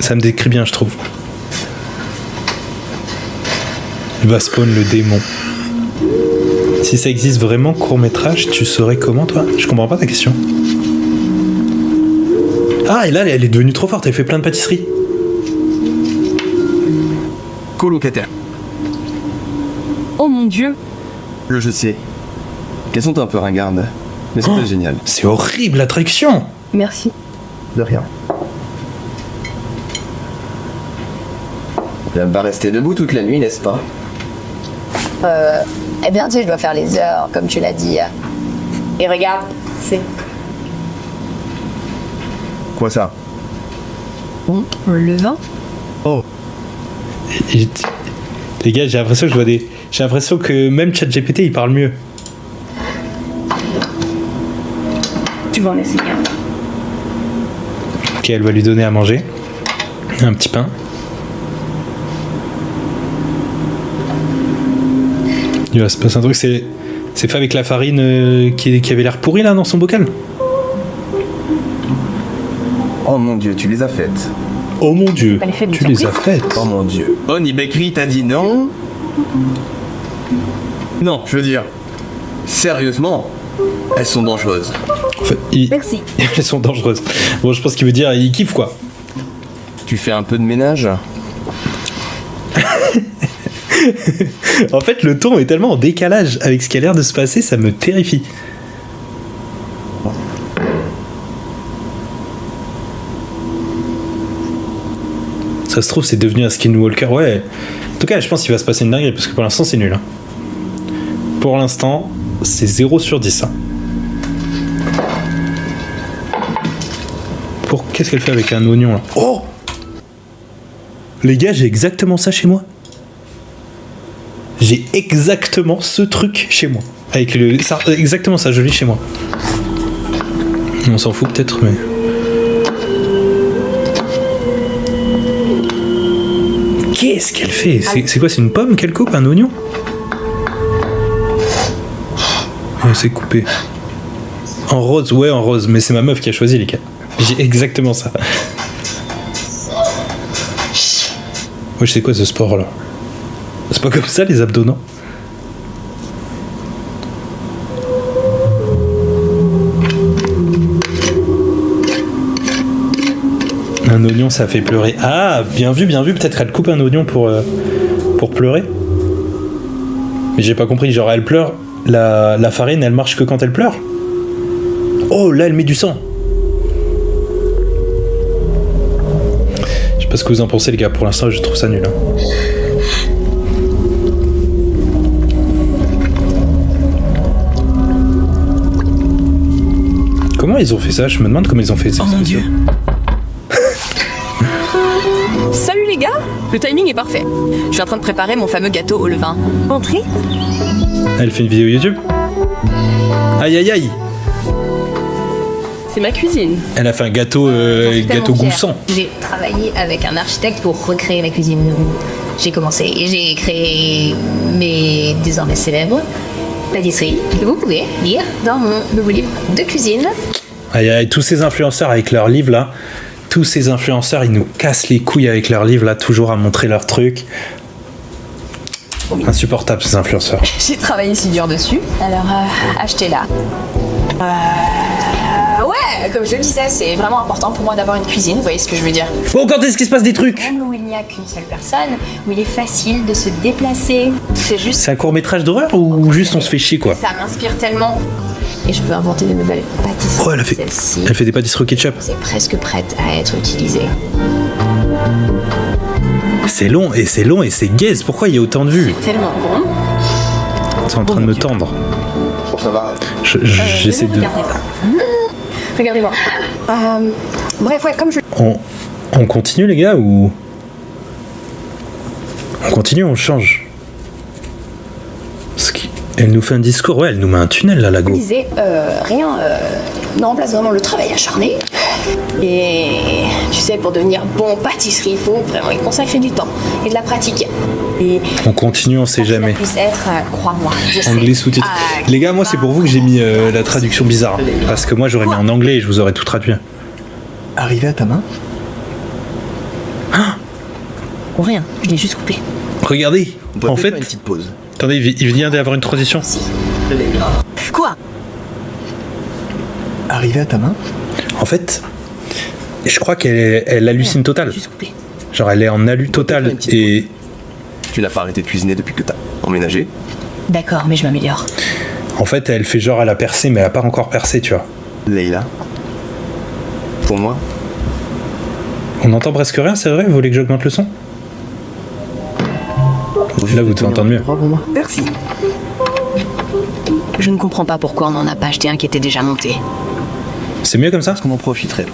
Ça me décrit bien, je trouve. Il va spawn le démon. Si ça existe vraiment, court-métrage, tu saurais comment, toi? Je comprends pas ta question. Ah, et là, elle est devenue trop forte, elle fait plein de pâtisseries. Colocataire. Oh mon Dieu. Je sais. Qu'elles sont un peu ringardes, mais c'est génial. C'est horrible la traduction. Merci. De rien. J'aime pas rester debout toute la nuit, n'est-ce pas? Eh bien, tu sais, je dois faire les heures, comme tu l'as dit. Et regarde, c'est... Quoi ça? Bon, le vin. Oh. Les gars, j'ai l'impression que je vois des... J'ai l'impression que même ChatGPT, il parle mieux. Tu vas en essayer un. Ok, elle va lui donner à manger. Un petit pain. Il va se passer un truc, c'est fait avec la farine qui avait l'air pourrie là dans son bocal. Oh mon dieu, tu les as faites. Oh mon dieu, tu les as faites. Oh mon dieu. Oni Bakery t'a dit non? Non, je veux dire, sérieusement, elles sont dangereuses. En fait, Merci. Elles sont dangereuses. Bon, je pense qu'il veut dire, il kiffe quoi. Tu fais un peu de ménage? En fait, le ton est tellement en décalage avec ce qui a l'air de se passer, ça me terrifie. Ça se trouve, c'est devenu un skinwalker. Ouais. En tout cas, je pense qu'il va se passer une dinguerie, parce que pour l'instant, c'est nul. Hein. Pour l'instant, c'est 0 sur 10. Hein. Qu'est-ce qu'elle fait avec un oignon, là? Oh! Les gars, j'ai exactement ça chez moi. J'ai exactement ce truc chez moi. Avec exactement ça, je l'ai chez moi. On s'en fout peut-être, mais... Qu'est-ce qu'elle fait? C'est quoi? C'est une pomme qu'elle coupe? Un oignon? Oh, c'est coupé. En rose, ouais, en rose. Mais c'est ma meuf qui a choisi, les gars. J'ai exactement ça. Moi, je sais quoi ce sport-là? C'est pas comme ça, les abdos, non? Un oignon, ça fait pleurer. Ah, bien vu, bien vu. Peut-être qu'elle coupe un oignon pour pleurer. Mais j'ai pas compris. Genre, elle pleure. La farine, elle marche que quand elle pleure. Oh, là, elle met du sang. Je sais pas ce que vous en pensez, les gars. Pour l'instant, je trouve ça nul. Hein. Comment ils ont fait ça? Je me demande comment ils ont fait ça. Oh mon Dieu. Salut les gars, le timing est parfait. Je suis en train de préparer mon fameux gâteau au levain. Entrez. Elle fait une vidéo YouTube. Aïe aïe aïe. C'est ma cuisine. Elle a fait un gâteau, gâteau goût-sang. J'ai travaillé avec un architecte pour recréer la cuisine. J'ai commencé et j'ai créé mes désormais célèbres pâtisseries que vous pouvez lire dans mon nouveau livre de cuisine. Aïe aïe, tous ces influenceurs avec leurs livres là, tous ces influenceurs ils nous cassent les couilles avec leurs livres là, toujours à montrer leurs trucs. Insupportable ces influenceurs. J'ai travaillé si dur dessus. Alors, achetez-la. Ouais, comme je le disais, c'est vraiment important pour moi d'avoir une cuisine, vous voyez ce que je veux dire. Bon, quand est-ce qu'il se passe des trucs? Où il n'y a qu'une seule personne, où il est facile de se déplacer. C'est juste... C'est un court-métrage d'horreur ou juste on se fait chier quoi? Ça m'inspire tellement. Et je peux inventer de nouvelles pâtisseries. Oh, elle fait des pâtisseries au ketchup. C'est presque prête à être utilisée. C'est long et c'est gaze. Pourquoi il y a autant de vues? C'est tellement bon. C'est en train de me tendre. Bon, ça va. J'essaie de... Regardez-moi. Bref, ouais, comme je... On continue les gars ou... On continue, on change. Elle nous fait un discours, ouais, elle nous met un tunnel là, la go. Je disais, rien ne remplace vraiment le travail acharné. Et tu sais, pour devenir bon pâtisserie, il faut vraiment y consacrer du temps et de la pratique. Et on continue, on sait jamais. Puisse être, crois-moi. Anglais sous-titres. Les gars, moi c'est pour vous que j'ai mis la traduction bizarre. Parce que moi j'aurais mis en anglais et je vous aurais tout traduit. Arrivé à ta main? Ah ou rien, je l'ai juste coupé. Regardez, en fait... Une petite pause. Attendez, il vient d'y avoir une transition. Quoi? Arrivé à ta main? En fait, je crois qu'elle hallucine total. Genre elle est en alu total et... Tu n'as pas arrêté de cuisiner depuis que t'as emménagé? D'accord, mais je m'améliore. En fait, elle fait genre elle a percé, mais elle a pas encore percé, tu vois. Leïla, pour moi... On n'entend presque rien, c'est vrai? Vous voulez que j'augmente le son? Là, vous devez entendre mieux. Merci. Je ne comprends pas pourquoi on n'en a pas acheté un qui était déjà monté. C'est mieux comme ça? Parce qu'on en profiterait.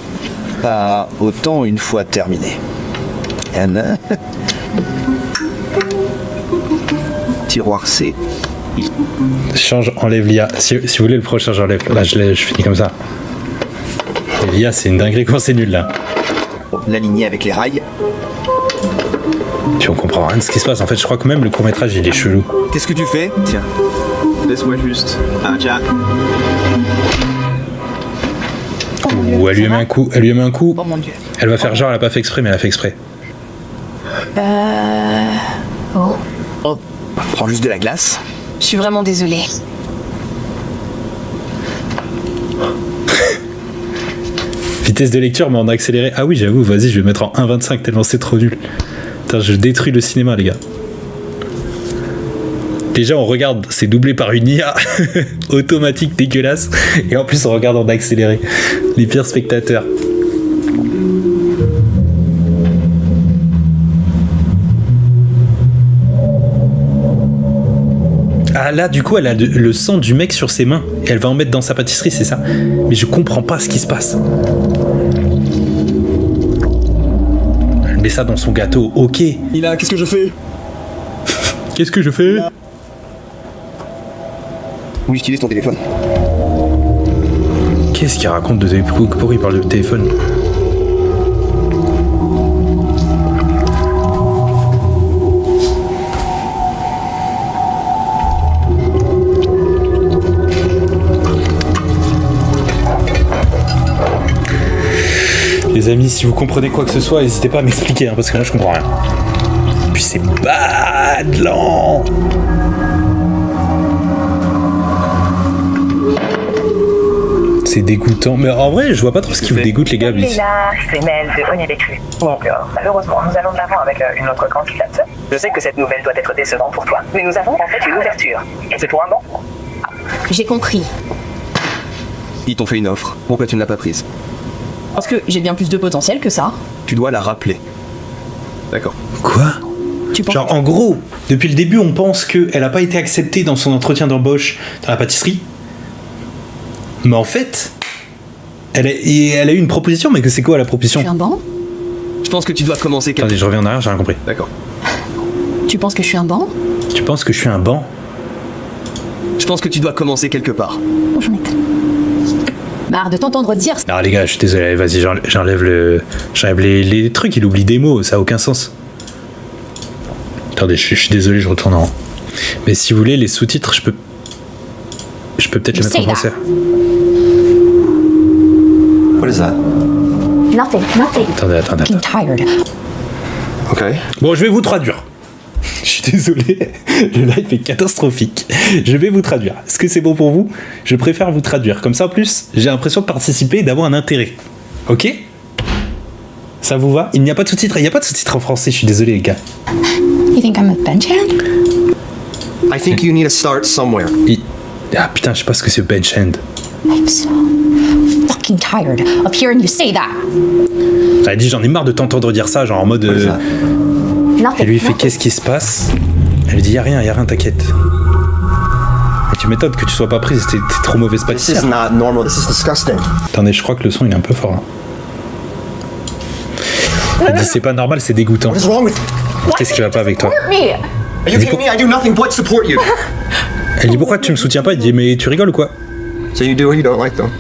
Pas autant une fois terminé. Anna. Tiroir C. Change, enlève l'IA. Si vous voulez le prochain, j'enlève. Là, je finis comme ça. L'IA, c'est une dinguerie quand c'est nul là. L'aligner avec les rails. Puis on comprend rien de ce qui se passe. En fait, je crois que même le court-métrage, il est chelou. Qu'est-ce que tu fais? Tiens, laisse-moi juste un jack. Ouh, elle lui a mis un coup. Elle lui a mis un coup. Oh mon Dieu. Elle va faire genre, elle a pas fait exprès, mais elle a fait exprès. Oh. Prends juste de la glace. Je suis vraiment désolée. Vitesse de lecture, mais en accéléré. Ah oui, j'avoue, vas-y, je vais mettre en 1.25 tellement c'est trop nul. Putain, je détruis le cinéma, les gars. Déjà, on regarde, c'est doublé par une IA automatique dégueulasse. Et en plus, on regarde en accéléré. Les pires spectateurs. Ah là, du coup, elle a le sang du mec sur ses mains. Et elle va en mettre dans sa pâtisserie, c'est ça? Mais je comprends pas ce qui se passe. Elle met ça dans son gâteau, ok. Lila, qu'est-ce que je fais? Qu'est-ce que je fais? Oui, j'utilise ton téléphone. Qu'est-ce qu'il raconte de téléphone? Pourquoi il parle de téléphone? Les amis, si vous comprenez quoi que ce soit, n'hésitez pas à m'expliquer, hein, parce que moi je comprends rien. Puis c'est bad lent. C'est dégoûtant. Mais en vrai, je vois pas trop ce qui vous dégoûte, les gars. Salut les gars, c'est Mel de On y avait cru. Donc, malheureusement, nous allons de l'avant avec une autre candidate. Je sais que cette nouvelle doit être décevante pour toi, mais nous avons en fait une ouverture. Et c'est pour un banc. J'ai compris. Ils t'ont fait une offre. Pourquoi tu ne l'as pas prise? Parce que j'ai bien plus de potentiel que ça. Tu dois la rappeler. D'accord. Quoi? Tu penses Genre, en gros, depuis le début, on pense qu'elle a pas été acceptée dans son entretien d'embauche dans la pâtisserie. Mais en fait, elle a eu une proposition, mais que c'est quoi la proposition? Je suis un banc? Je pense que tu dois commencer Attendez, je reviens en arrière, j'ai rien compris. D'accord. Tu penses que je suis un banc? Tu penses que je suis un banc? Je pense que tu dois commencer quelque part. Oh, j'en étais. Marre de t'entendre dire ça. Non, les gars, je suis désolé, vas-y, j'enlève les trucs, il oublie des mots, ça a aucun sens. Attendez, je suis désolé, je retourne en rang. Mais si vous voulez, les sous-titres, je peux peut-être les mettre en français. What is that? Nothing. Attendez. I'm tired. Ok. Bon, je vais vous traduire. Je suis désolé, le live est catastrophique. Je vais vous traduire. Est-ce que c'est bon pour vous? Je préfère vous traduire. Comme ça, en plus, j'ai l'impression de participer et d'avoir un intérêt. Ok? Ça vous va? Il n'y a pas de sous-titres. Il n'y a pas de sous-titres en français. Je suis désolé, les gars. You think I'm a bench hand? I think you need to start somewhere. Ah putain, je sais pas ce que c'est bench hand. I'm so fucking tired of hearing you say that. Elle dit j'en ai marre de t'entendre dire ça, genre en mode. Elle lui fait qu'est-ce qui se passe? Elle lui dit y'a rien, t'inquiète. Mais tu m'étonnes que tu sois pas prise, t'es trop mauvaise pâtissière. This is not normal, this is disgusting. Attendez, je crois que le son il est un peu fort. Hein. Elle dit c'est pas normal, c'est dégoûtant. What is wrong with you? Qu'est-ce qui va pas avec toi? Are you kidding me? I do nothing but support you. Elle dit pourquoi tu me soutiens pas? Il dit mais tu rigoles ou quoi? So you do what you don't like though.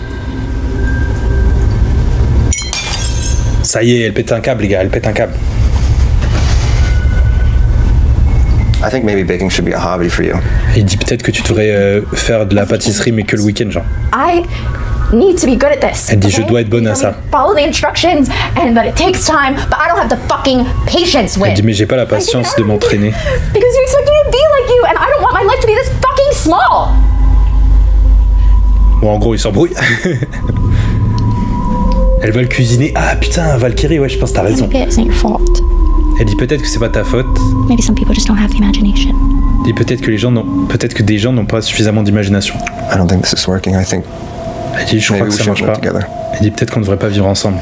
Ça y est, elle pète un câble les gars, elle pète un câble. I think maybe baking should be a hobby for you. Il dit peut-être que tu devrais faire de la pâtisserie mais que le week-end genre. I need to be good at this. Elle dit je dois être bonne à ça. Follow the instructions and that it takes time, but I don't have the fucking patience Elle with. dit mais j'ai pas la patience de m'entraîner. Because you expect me to be like you, and I don't want my life to be this fucking small. Bon en gros ils s'embrouillent. Elles veulent cuisiner. Ah putain Valkyrie, ouais je pense que t'as raison. Maybe it's not your fault. Elle dit peut-être que c'est pas ta faute. Maybe some people just don't have the imagination. Elle dit peut-être que des gens n'ont pas suffisamment d'imagination. I don't think this is working. I think Elle dit je crois que ça marche pas. Elle dit peut-être qu'on devrait pas vivre ensemble.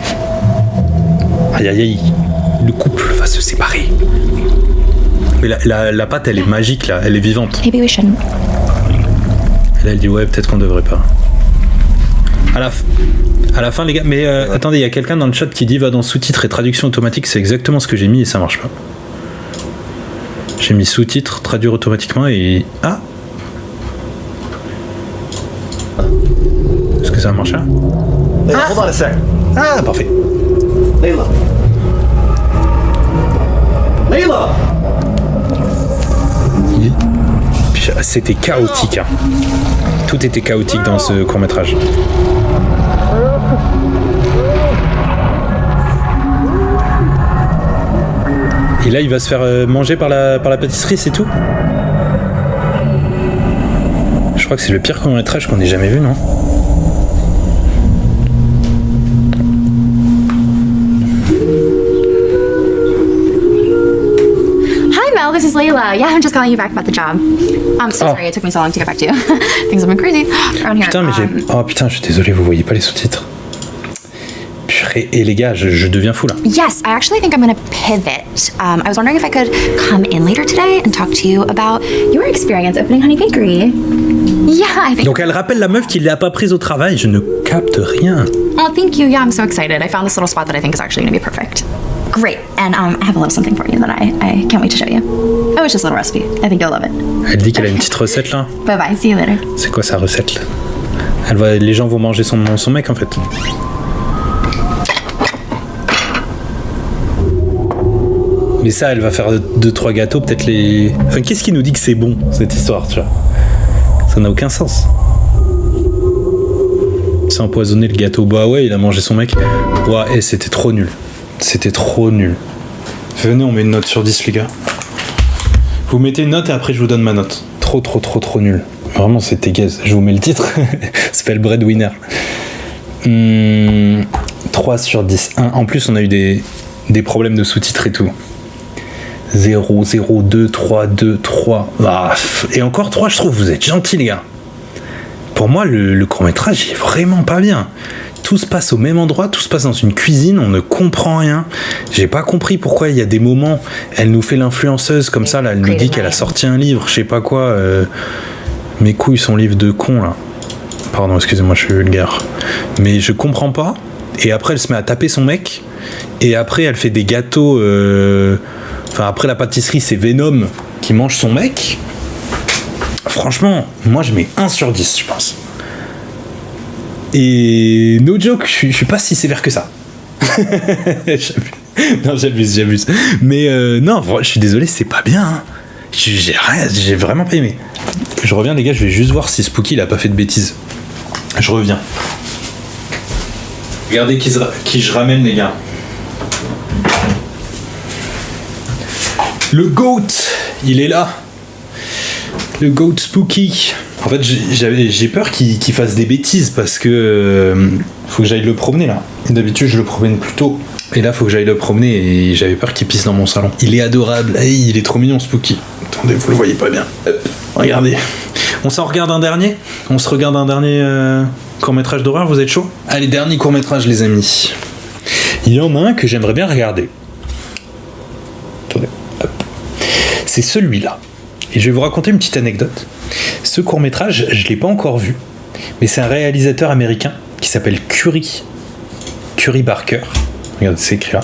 Aïe aïe aïe. Le couple va se séparer. Mais la pâte elle est magique là, elle est vivante. Maybe we shouldn't. Et là elle dit ouais peut-être qu'on devrait pas. À la fin les gars, mais attendez, il y a quelqu'un dans le chat qui dit va dans sous-titres et traduction automatique, c'est exactement ce que j'ai mis et ça marche pas. J'ai mis sous-titres, traduire automatiquement et... Ah! Est-ce que ça a marché là? Hold on a sec. Ah parfait. Layla. C'était chaotique hein. Tout était chaotique dans ce court-métrage. Et là il va se faire manger par la pâtisserie, c'est tout? Je crois que c'est le pire court-métrage qu'on ait jamais vu, non? Hi Mel, this is Layla. Yeah, I'm just calling you back about the job. I'm so sorry it took me so long to get back to you. Things have been crazy around here. Putain, mais oh putain, je suis désolé, vous voyez pas les sous-titres. Purée, et les gars, je deviens fou là. Yes, I actually think I'm gonna pivot. I was wondering if I could come in later today and talk to you about your experience opening Honey Bakery. Yeah, I think. Donc elle rappelle la meuf qui l'a pas prise au travail, je ne capte rien. Oh, thank you. Yeah, I'm so excited. I found this little spot that I think is actually gonna be perfect. Great, and I have a little something for you that I can't wait to show you. Oh, it's just a little recipe. I think you'll love it. Elle dit qu'elle a une petite recette là. Bye bye, see you later. C'est quoi sa recette là? Les gens vont manger son mec en fait. Mais ça, elle va faire 2-3 gâteaux, peut-être les... Enfin, qu'est-ce qui nous dit que c'est bon, cette histoire, tu vois? Ça n'a aucun sens. C'est empoisonné le gâteau. Bah ouais, il a mangé son mec. Ouais, et c'était trop nul. C'était trop nul. Venez, on met une note sur 10, les gars. Vous mettez une note et après je vous donne ma note. Trop nul. Vraiment, c'était gaze. Je vous mets le titre. Ça s'appelle Breadwinner. 3 sur 10. En plus, on a eu des problèmes de sous-titres et tout. 0, 0, 2, 3, 2, 3. Ah, et encore 3, je trouve, vous êtes gentils, les gars. Pour moi, le court-métrage, il est vraiment pas bien. Tout se passe au même endroit, tout se passe dans une cuisine, on ne comprend rien. J'ai pas compris pourquoi il y a des moments, elle nous fait l'influenceuse comme ça, là, elle nous dit qu'elle a sorti un livre, je sais pas quoi. Mes couilles, son livre de con, là. Pardon, excusez-moi, je suis vulgaire. Mais je comprends pas. Et après, elle se met à taper son mec. Et après, elle fait des gâteaux. Enfin, après la pâtisserie, c'est Venom qui mange son mec. Franchement, moi, je mets 1 sur 10, je pense. Et no joke, je suis pas si sévère que ça. Non, j'abuse. Mais non, je suis désolé, c'est pas bien. Hein. J'ai vraiment pas aimé. Je reviens, les gars, je vais juste voir si Spooky il a pas fait de bêtises. Je reviens. Regardez qui je ramène, les gars. Le GOAT, il est là. Le GOAT Spooky. En fait, j'ai peur qu'il fasse des bêtises parce que faut que j'aille le promener là. D'habitude, je le promène plus tôt. Et là, faut que j'aille le promener et j'avais peur qu'il pisse dans mon salon. Il est adorable. Hey, il est trop mignon, Spooky. Attendez, vous le voyez pas bien. Regardez. On s'en regarde un dernier ? On se regarde un dernier court-métrage d'horreur, vous êtes chaud ? Allez, dernier court-métrage, les amis. Il y en a un que j'aimerais bien regarder. Attendez. Hop. C'est celui-là. Et je vais vous raconter une petite anecdote. Ce court-métrage, je ne l'ai pas encore vu, mais c'est un réalisateur américain qui s'appelle Curry Barker. Regardez, c'est écrit là.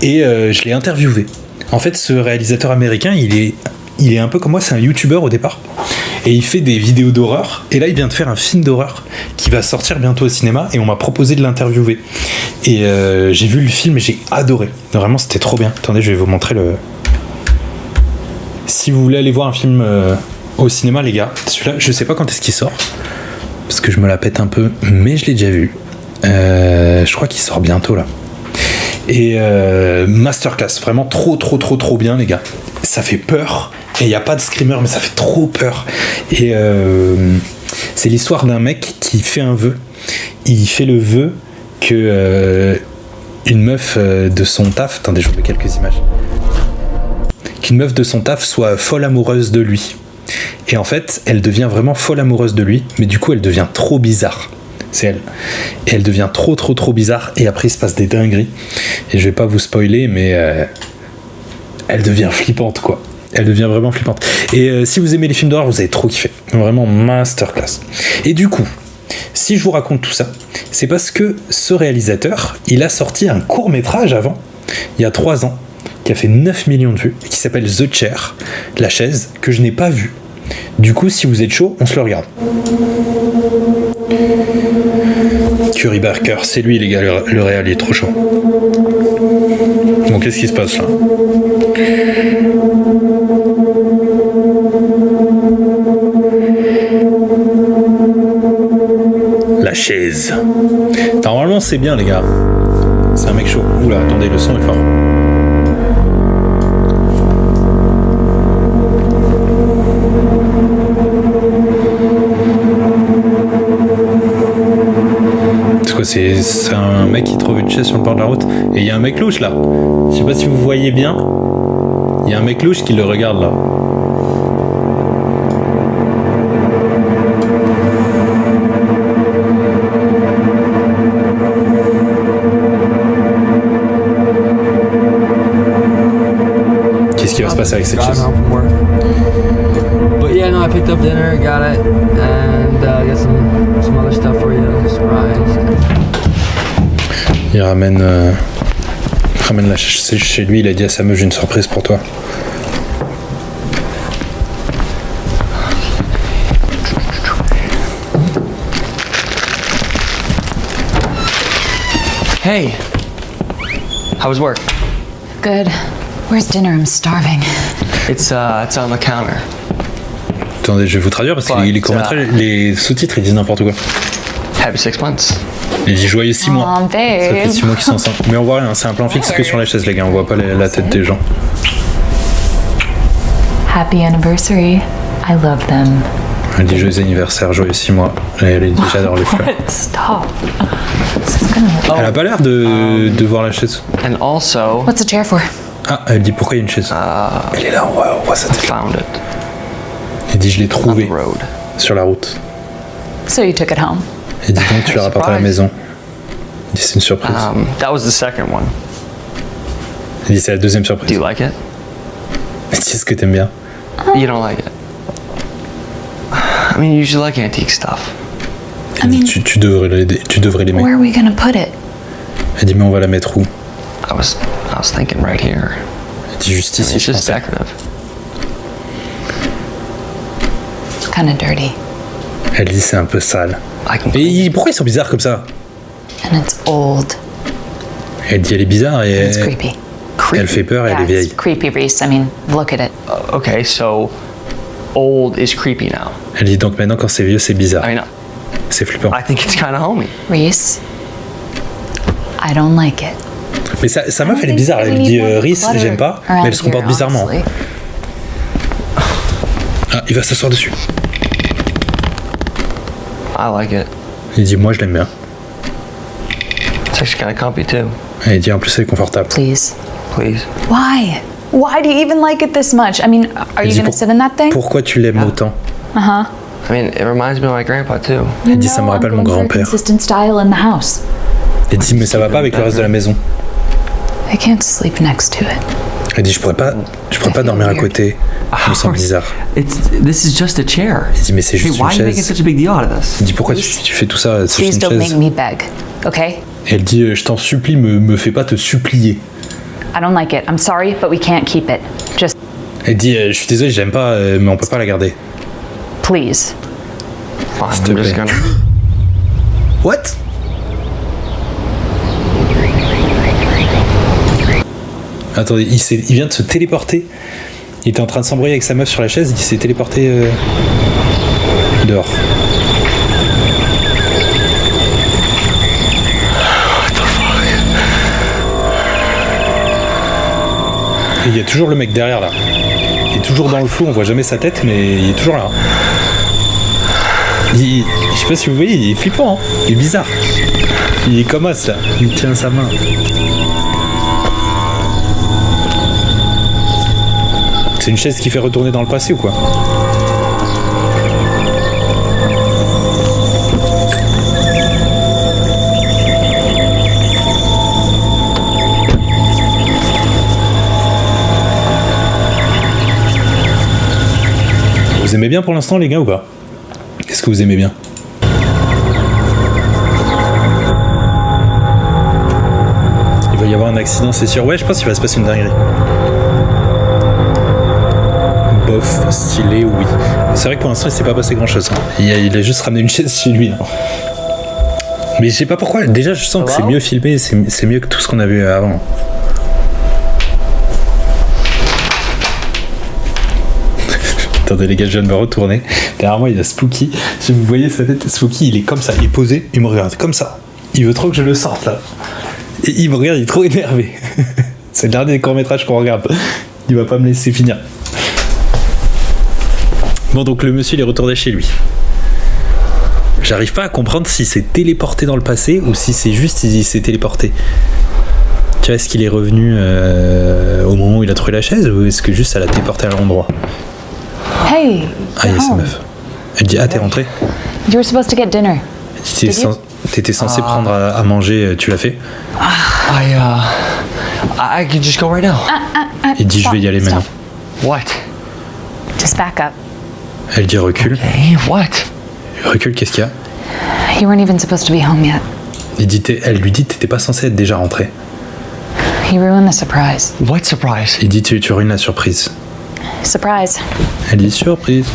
Et je l'ai interviewé. En fait, ce réalisateur américain, il est un peu comme moi, c'est un youtubeur au départ. Et il fait des vidéos d'horreur. Et là, il vient de faire un film d'horreur qui va sortir bientôt au cinéma. Et on m'a proposé de l'interviewer. Et j'ai vu le film et j'ai adoré. Vraiment, c'était trop bien. Attendez, je vais vous montrer le... Si vous voulez aller voir un film au cinéma, les gars, celui-là, je sais pas quand est-ce qu'il sort. Parce que je me la pète un peu. Mais je l'ai déjà vu. Je crois qu'il sort bientôt, là. Et masterclass. Vraiment trop bien, les gars. Ça fait peur. Et il n'y a pas de screamer, mais ça fait trop peur. Et c'est l'histoire d'un mec qui fait un vœu. Il fait le vœu que une meuf de son taf... Attendez, je vous mets quelques images. Qu'une meuf de son taf soit folle amoureuse de lui. Et en fait, elle devient vraiment folle amoureuse de lui, mais du coup, elle devient trop bizarre. C'est elle. Et elle devient trop bizarre, et après, il se passe des dingueries. Et je vais pas vous spoiler, mais elle devient flippante, quoi. Elle devient vraiment flippante. Et si vous aimez les films d'horreur, vous allez trop kiffer. Vraiment masterclass. Et du coup, si je vous raconte tout ça, c'est parce que ce réalisateur, il a sorti un court-métrage avant, il y a 3 ans, qui a fait 9 millions de vues, et qui s'appelle The Chair, la chaise, que je n'ai pas vue. Du coup, si vous êtes chaud, on se le regarde. Curry Barker, c'est lui, les gars, le réal, il est trop chaud. Bon, qu'est-ce qui se passe là ? La chaise. Normalement, c'est bien, les gars. C'est un mec chaud. Oula, attendez, le son est fort. C'est un mec qui trouve une chaise sur le bord de la route et il y a un mec louche là. Je sais pas si vous voyez bien. Il y a un mec louche qui le regarde là. Qu'est-ce qui va se passer avec cette chaise? But yeah, no, I picked up dinner, got it, and got some other stuff for you, surprise. Il ramène la chaise chez lui, il a dit à sa meuf, j'ai une surprise pour toi. Hey, how was work? Good. Where's dinner? I'm starving. It's on the counter. Attendez, je vais vous traduire parce que les sous-titres ils disent n'importe quoi. Happy 6 months. Il dit joyeux 6 mois. Oh, babe. Ça fait 6 mois qu'ils sont ensemble. Mais on voit rien, c'est un plan fixe que sur la chaise, les gars, on voit pas la tête des gens. Happy anniversary. I love them. Elle dit joyeux anniversaire, joyeux 6 mois. Et elle dit j'adore les fleurs. Stop. Elle a pas l'air de voir la chaise. And also. What's the chair for? Ah, elle dit pourquoi il y a une chaise. Elle est là, on voit sa tête. Found it. Elle dit je l'ai trouvée sur la route. So you took it home? Elle dit donc tu l'as rapporté à la maison. Elle dit c'est une surprise. That was the second one. Elle dit c'est la deuxième surprise. Do you like it? Elle dit est-ce que t'aimes bien? You don't like it. I mean, you usually like antique stuff. Elle dit tu devrais l'aimer. Where are we gonna put it? Elle dit mais on va la mettre où? I was thinking right here. Elle dit juste ici, je just pensais. decorative. Kinda dirty. Elle dit c'est un peu sale. Et pourquoi ils sont bizarres comme ça? And it's old. Elle dit elle est bizarre et It's creepy. elle fait peur et elle est vieille. It's creepy, Reese. I mean, look at it. Okay, so old is creepy now. Elle dit donc maintenant quand c'est vieux c'est bizarre. I mean, C'est flippant. I think it's kind of homey. Reese, I don't like it. Mais sa meuf elle est bizarre. Elle dit Rhys j'aime pas, mais elle se comporte bizarrement. Ah, il va s'asseoir dessus. I like it. Il dit moi je l'aime bien. It's actually kind of comfy too. Et il dit en plus elle est confortable. Please. Please. Why? Why do you even like it this much? I mean, are you gonna sit in that thing? Pourquoi tu l'aimes autant? Uh-huh. I mean, it reminds me of my grandpa too. Elle dit ça me rappelle mon grand-père. Consistent style in the house. Elle dit mais ça va pas avec le reste de la maison. I can't sleep next to it. Elle dit je pourrais pas dormir à côté. Je me sens bizarre. This is just a chair. Elle dit mais c'est juste une Why are you making chaise. such a big deal out of this? Elle dit pourquoi tu fais tout ça? C'est Please juste don't une make chaise. me beg, okay? Et elle dit je t'en supplie me fais pas te supplier. I don't like it. I'm sorry, but we can't keep it. Just Elle dit je suis désolé j'aime pas mais on peut pas la garder. please. Fine, S'il te I'm just plaît. gonna. What? Attendez, il vient de se téléporter. Il était en train de s'embrouiller avec sa meuf sur la chaise, il s'est téléporté dehors. Et il y a toujours le mec derrière là. Il est toujours dans le flou, on voit jamais sa tête, mais il est toujours là. Je sais pas si vous voyez, il est flippant, hein. Il est bizarre. Il est comme os là, il tient sa main. C'est une chaise qui fait retourner dans le passé ou quoi? Vous aimez bien pour l'instant les gars ou pas? Qu'est-ce que vous aimez bien? Il va y avoir un accident c'est sûr. Ouais je pense qu'il va se passer une dinguerie. Bof, stylé, oui. C'est vrai que pour l'instant il s'est pas passé grand chose. Il a juste ramené une chaise chez lui. Hein. Mais je sais pas pourquoi, déjà je sens que c'est mieux filmé, c'est mieux que tout ce qu'on a vu avant. Attendez les gars, je viens de me retourner. Derrière moi il y a Spooky. Si vous voyez sa tête, Spooky il est comme ça, il est posé, il me regarde comme ça. Il veut trop que je le sorte là. Et il me regarde, il est trop énervé. C'est le dernier court-métrage qu'on regarde. Il va pas me laisser finir. Bon donc le monsieur il est retourné chez lui. J'arrive pas à comprendre si c'est téléporté dans le passé ou si c'est juste il s'est téléporté. Tu vois, est-ce qu'il est revenu au moment où il a trouvé la chaise ou est-ce que juste ça l'a téléporté à l'endroit? Hey. Ah il y a sa meuf. Elle dit ah t'es rentré? You were supposed to get dinner. T'étais censé prendre à manger, tu l'as fait? I can just go right now. Il dit je vais y aller maintenant. What? Just back up. Elle dit recule. Hey, what? Recule, qu'est-ce qu'il y a? You weren't even supposed to be home yet. Elle lui dit t'étais pas censé être déjà rentré. You ruined the surprise. What surprise? Il dit tu ruines la surprise. Surprise. Elle dit surprise.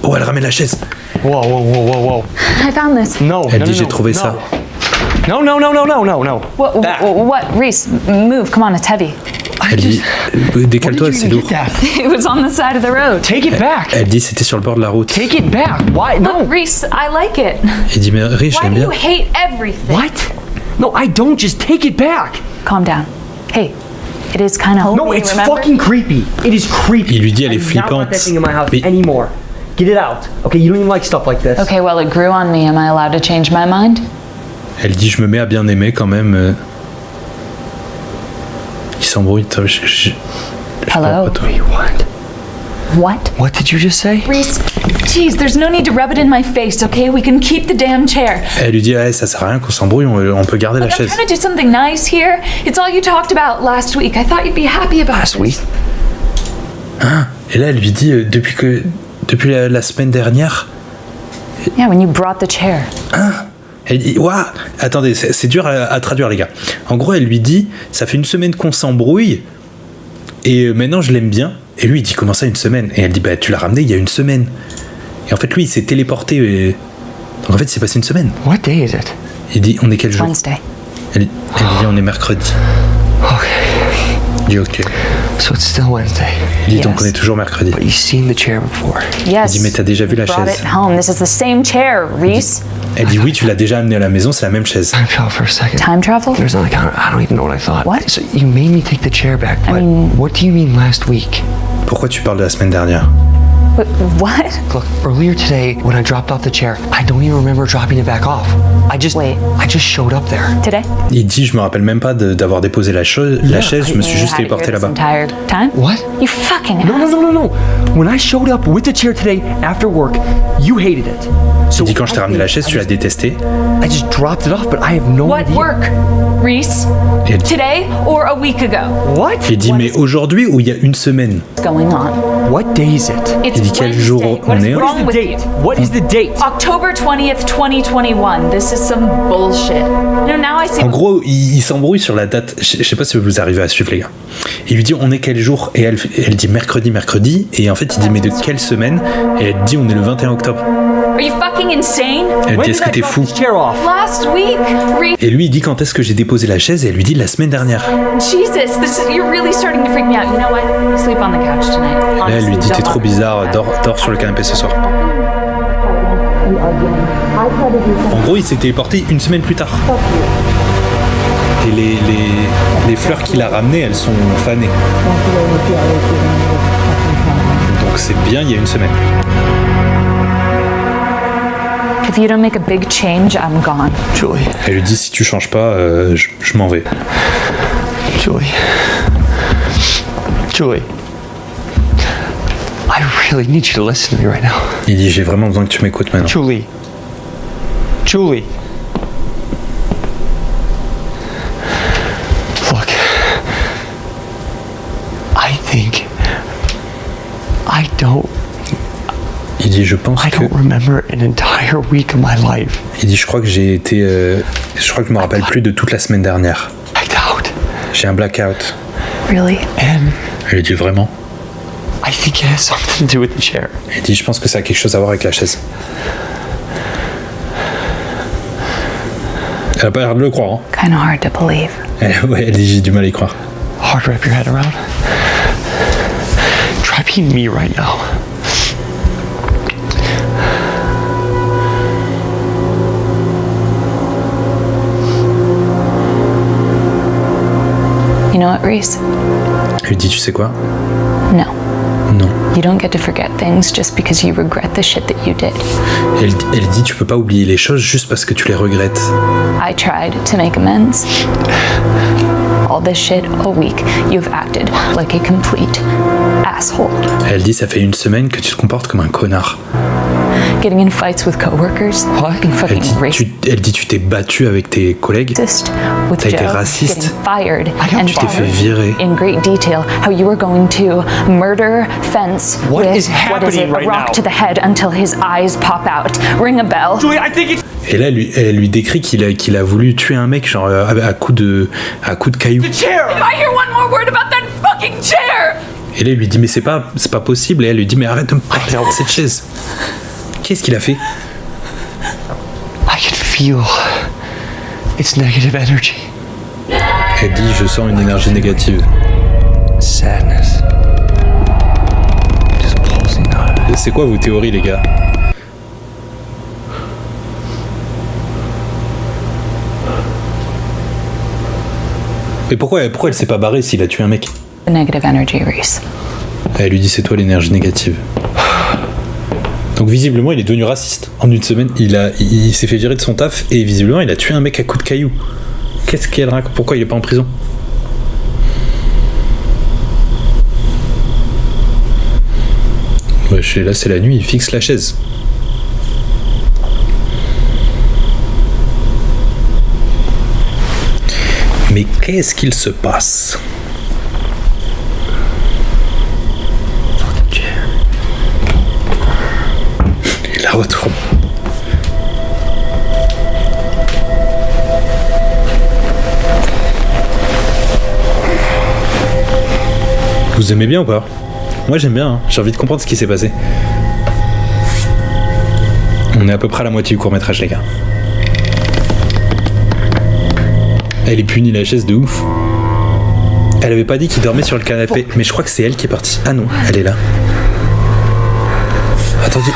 Oh elle ramène la chaise. Whoa. I found this. No. Elle dit j'ai trouvé ça. No. What? Reese, move. Come on, it's heavy. Elle dit décale-toi, c'est lourd. It was on the side of the road. Take it back. Elle dit c'était sur le bord de la route. Take it back. Why? No. Look, Reese, I like it. Il dit mais Rich, Why j'aime do bien. you hate everything? What? No, I don't. Just take it back. Calm down. Hey, it is kind of homey, No, it's remember? fucking creepy. It is creepy. Il lui dit elle est I'm not flippante. let that thing in my house Mais anymore. Get it out. Okay, you don't even like stuff like this. Okay, well, it grew on me. Am I allowed to change my mind? Elle dit je me mets à bien aimer quand même. Il s'embrouille. Hello? What? What did you just say? Reese, geez, there's no need to rub it in my face, okay? We can keep the damn chair. Elle lui dit ça sert à rien qu'on s'embrouille, on peut garder la chaise. I'm trying to do something nice here. It's all you talked about last week. I thought you'd be happy about last week. Hein? Et là elle lui dit depuis la semaine dernière. Yeah, when you brought the chair. Hein? Elle dit waouh, attendez, c'est dur à traduire les gars. En gros, elle lui dit ça fait une semaine qu'on s'embrouille et maintenant je l'aime bien. Et lui il dit comment ça une semaine? Et elle dit bah tu l'as ramené il y a une semaine. Et en fait lui il s'est téléporté. Donc en fait c'est passé une semaine. What day is it? Il dit on est quel jour? Wednesday. Elle dit on est mercredi. Okay. Il dit ok. So it's still Wednesday. Il dit donc on est toujours mercredi. But you've seen the chair before. Yes. Il dit mais t'as déjà vu la chaise? It home. This is the same chair, Reese. Elle dit oui tu l'as déjà amené à la maison, c'est la même chaise. Time travel for a second. Time travel? There's like I don't even know what I thought. What? So you made me take the chair back. But what do you mean last week? Pourquoi tu parles de la semaine dernière? What? Look, earlier today when I dropped off the chair, I don't even remember dropping it back off. I just showed up there. Today? Il dit je me rappelle même pas d'avoir déposé la chaise, je me suis juste téléporté là-bas. Time? What? You fucking No. When I showed up with the chair today after work, you hated it. Il dit quand je t'ai ramené la chaise, tu l'as détesté. I just dropped it off, but I have no What idea. work, Reese? Today or a week ago? What? Il dit mais aujourd'hui ou il y a une semaine? What's going on? What day is it? It's Il dit quel jour on est? What is the date? What is the date? October 20th, 2021. This is some bullshit. No, now I see. En gros, il s'embrouille sur la date. Je sais pas si vous arrivez à suivre les gars. Il lui dit on est quel jour? Et elle dit mercredi. Et en fait il dit mais de quelle semaine? Et elle dit on est le 21 octobre. Are you fucking insane? Elle dit est-ce que t'es fou? Last week, Reese. Et lui il dit quand est-ce que j'ai déposé la chaise? Et elle lui dit la semaine dernière. Jesus, you're really starting to freak me out. You know what? Sleep on the couch tonight. Là elle lui dit t'es trop bizarre, dors sur le canapé ce soir. En gros il s'est téléporté une semaine plus tard. Et les fleurs qu'il a ramenées elles sont fanées. Donc c'est bien il y a une semaine. If you don't make a big change, I'm gone. Julie. Elle lui dit si tu changes pas, je m'en vais. Julie. I really need you to listen to me right now. Il dit j'ai vraiment besoin que tu m'écoutes maintenant. Julie. Look. I think I don't. Il dit je pense I don't remember an entire week of my life. Il dit je crois que je me rappelle plus de toute la semaine dernière. Blackout. J'ai un blackout. Really? And Elle dit vraiment? I think it has something to do with the chair. Il dit je pense que ça a quelque chose à voir avec la chaise. Elle a pas l'air de le croire. Hein. Kind of hard to believe. Elle dit j'ai du mal à y croire. Hard to wrap your head around. Try being me right now. You know what, Reese? Elle lui dit tu sais quoi? No. Non. You don't get to forget things just because you regret the shit that you did. Elle dit tu peux pas oublier les choses juste parce que tu les regrettes. I tried to make amends. All this shit, all week, you've acted like a complete asshole. Elle dit ça fait une semaine que tu te comportes comme un connard. Getting in fights with coworkers. Being fucking racist. Elle dit tu t'es battu avec tes collègues. T'as été raciste. Fired. Tu t'es fait virer. In great detail, how you were going to murder Fence with a rock to the head until his eyes pop out. Ring a bell. Julie, I think it's... Et là, elle lui décrit qu'il a voulu tuer un mec genre à coups de cailloux. The chair. If I hear one more word about that fucking chair. Et là, il lui dit mais c'est pas possible. Et elle lui dit mais arrête de me parler de cette chaise. Qu'est-ce qu'il a fait? I can feel its negative energy. Elle dit je sens une énergie négative. Sadness. Just pulsing out of it. C'est quoi vos théories les gars? Mais pourquoi elle s'est pas barrée s'il a tué un mec? The negative energy, Reese. Elle lui dit c'est toi l'énergie négative. Donc visiblement, il est devenu raciste. En une semaine, il s'est fait virer de son taf et visiblement, il a tué un mec à coups de cailloux. Qu'est-ce qu'elle raconte? Pourquoi il est pas en prison? Ouais, là, c'est la nuit, il fixe la chaise. Mais qu'est-ce qu'il se passe? Il la retourne. Vous aimez bien ou pas? Moi j'aime bien, hein. J'ai envie de comprendre ce qui s'est passé. On est à peu près à la moitié du court-métrage, les gars. Elle est punie la chaise de ouf. Elle avait pas dit qu'il dormait sur le canapé, mais je crois que c'est elle qui est partie. Ah non, elle est là. Attendez.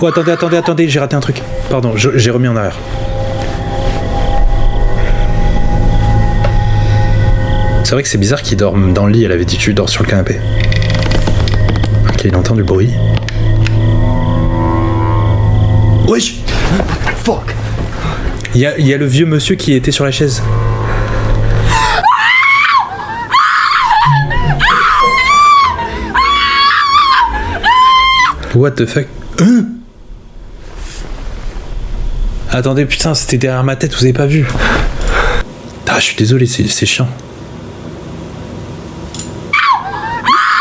Oh attendez, j'ai raté un truc. Pardon, j'ai remis en arrière. C'est vrai que c'est bizarre qu'il dorme dans le lit, elle avait dit tu dors sur le canapé. Ok, il entend du bruit. Wesh! Fuck! Il y a le vieux monsieur qui était sur la chaise. What the fuck? Hein? Attendez, putain, c'était derrière ma tête, vous avez pas vu? Ah, je suis désolé, c'est chiant.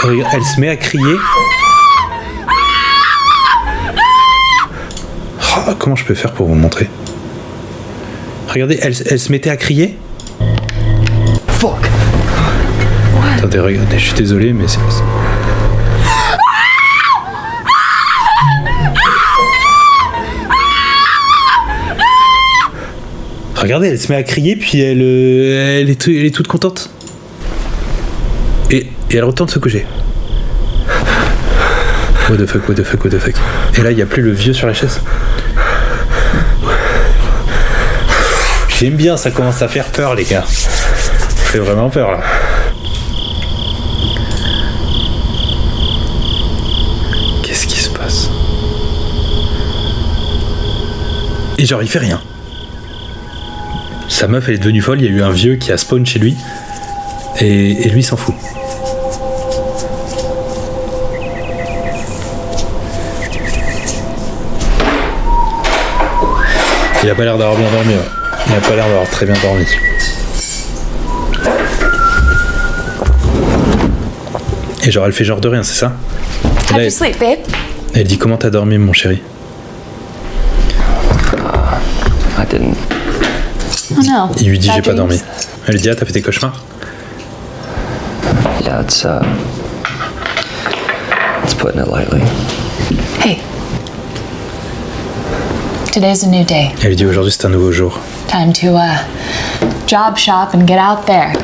Elle se met à crier. Oh, comment je peux faire pour vous montrer? Regardez, elle se mettait à crier. Fuck. Attendez, regardez, je suis désolé, mais c'est... Regardez, elle se met à crier, puis elle est toute contente. Et elle retourne se coucher. What the fuck. Et là, il n'y a plus le vieux sur la chaise. J'aime bien, ça commence à faire peur, les gars. Ça fait vraiment peur, là. Qu'est-ce qui se passe? Et genre, il fait rien. Sa meuf, elle est devenue folle, il y a eu un vieux qui a spawn chez lui. Et lui, s'en fout. Il a pas l'air d'avoir bien dormi, ouais. Il a pas l'air d'avoir très bien dormi. Et genre, elle fait genre de rien, c'est ça? How'd you sleep, babe? Elle dit comment t'as dormi, mon chéri? I didn't. Oh no. Il lui dit j'ai pas dormi. Elle lui dit ah t'as fait des cauchemars? Yeah, it's putting it lightly. Hey. Today's a new day. Elle lui dit aujourd'hui c'est un nouveau jour. Time to job shop and get out there.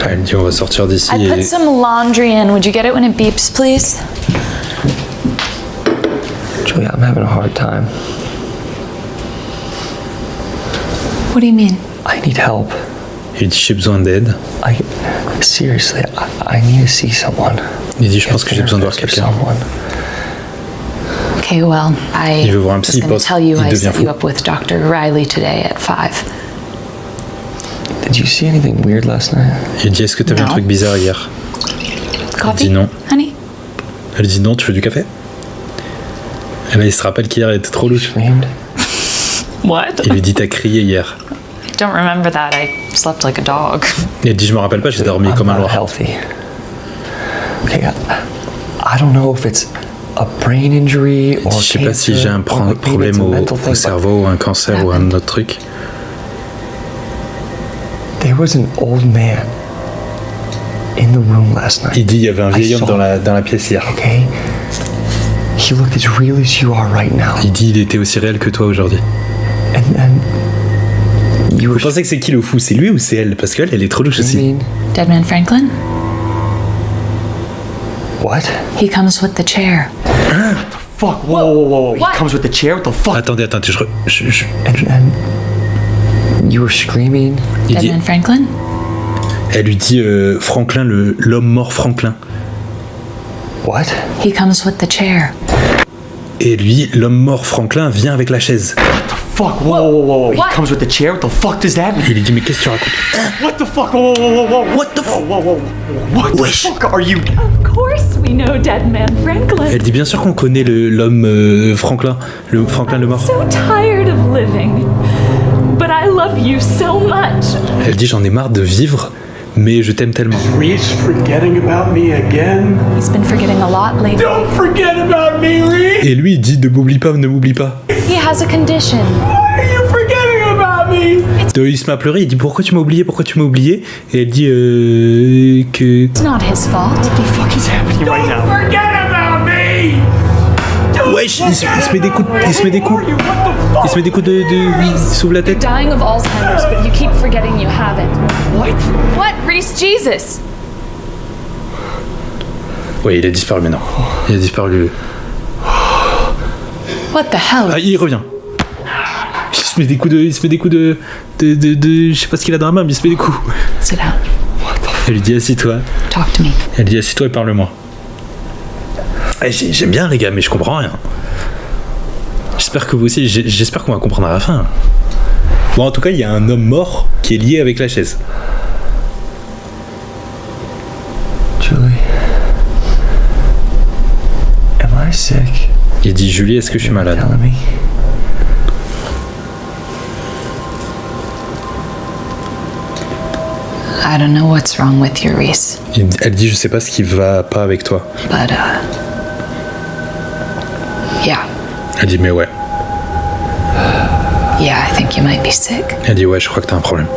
Elle dit on va sortir d'ici I put some laundry in. Would you get it when it beeps, please? Julia, I'm having a hard time. What do you mean? I need help. Il dit j'ai besoin d'aide. Seriously, I need to see someone. Il dit je pense que j'ai besoin de voir quelqu'un. Okay, well, Il veut voir un psy, was going to tell you il I devient set fou. you up with Dr. Riley today at 5. Did you see anything weird last night? Il dit est-ce que t'as vu un truc bizarre hier? Elle Coffee? dit non. Honey? Elle dit non, tu veux du café? Et là il se rappelle qu'hier elle était trop louche. What? Il lui dit t'as crié hier. I don't remember that. I slept like a dog. Et elle dit je me rappelle pas, j'ai dormi comme un loir. Healthy. Okay, I don't know if it's a brain injury or Je sais pas si j'ai un problème au cerveau, un cancer ou un autre truc. There was an old man in the room last night. Il dit il y avait un vieil homme dans la pièce hier. Okay. He looked as real as you are right now. Il dit il était aussi réel que toi aujourd'hui. Vous pensez que c'est qui le fou? C'est lui ou c'est elle? Parce qu'elle, elle est trop louche aussi. Deadman Franklin? What? He comes with the chair. Fuck! Whoa! He comes with the chair. What the fuck? Attendez, je... And you were screaming. Deadman Franklin? Elle lui dit Franklin, l'homme mort Franklin. What? He comes with the chair. Et lui, l'homme mort Franklin, vient avec la chaise. Fuck, whoa. He comes with the chair? What the fuck does that mean? Il lui dit mais qu'est-ce que tu racontes? What the fuck? Whoa. What the fuck? What the fuck are you? Of course we know Dead Man Franklin. Elle dit bien sûr qu'on connaît l'homme Franklin, Franklin le mort. So tired of living, but I love you so much. Elle dit j'en ai marre de vivre, mais je t'aime tellement. Reese forgetting about me again? He's been forgetting a lot lately. Don't forget about me, Reese! Et lui il dit ne m'oublie pas, ne m'oublie pas. He has a condition. Why are you forgetting about me? Il se met à pleurer, il dit pourquoi tu m'as oublié? Et elle dit que... It's not his fault. What the fuck is happening right now? Forget about me! Wesh, il se met des coups, il se met des coups de... Il s'ouvre la tête. Dying of Alzheimer's, but you keep forgetting you have it. What, Reese? Jesus! Ouais, il a disparu maintenant. Il a disparu. What the hell? Ah, il revient. Il se met des coups de... Je sais pas ce qu'il a dans la main, mais il se met des coups. Sit down. Elle lui dit assis-toi. Talk to me. Elle dit assis-toi et parle-moi. J'aime bien les gars, mais je comprends rien. J'espère que vous aussi, j'espère qu'on va comprendre à la fin. Bon, en tout cas, il y a un homme mort qui est lié avec la chaise. Julie, am I sick? Il dit Julie, est-ce que je suis malade? I don't know what's wrong with you, Reese. Elle dit je sais pas ce qui va pas avec toi. But, yeah. Elle dit mais ouais. Yeah, I think you might be sick. Elle dit ouais, je crois que t'as un problème.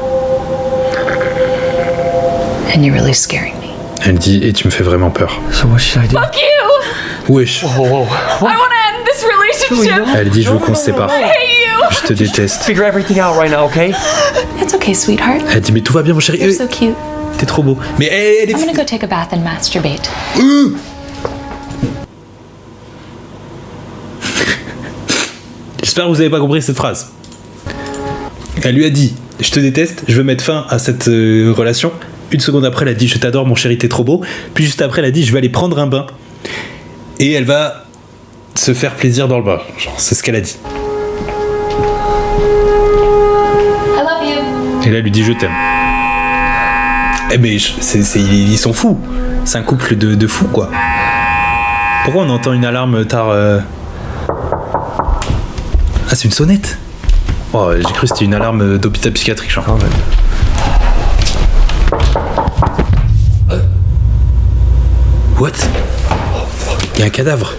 And you're really scaring me. Elle dit et tu me fais vraiment peur. So what should I do? Fuck you! Wesh. I want to end this relationship. Elle dit je veux qu'on se sépare. I hate you. Je te déteste. Figure everything out right now, okay? It's okay, sweetheart. Elle dit mais tout va bien mon chéri. You're so cute. T'es trop beau. Mais elle est... I'm gonna go take a bath and masturbate. J'espère que vous avez pas compris cette phrase. Elle lui a dit je te déteste, je veux mettre fin à cette relation. Une seconde après, elle a dit je t'adore mon chéri, t'es trop beau. Puis juste après, elle a dit je vais aller prendre un bain. Et elle va se faire plaisir dans le bain. Genre, c'est ce qu'elle a dit. I love you. Et là, elle lui dit je t'aime. Eh mais ils sont fous. C'est un couple de fous quoi. Pourquoi on entend une alarme tard Ah c'est une sonnette. Oh j'ai cru que c'était une alarme d'hôpital psychiatrique genre. What? Il y a un cadavre.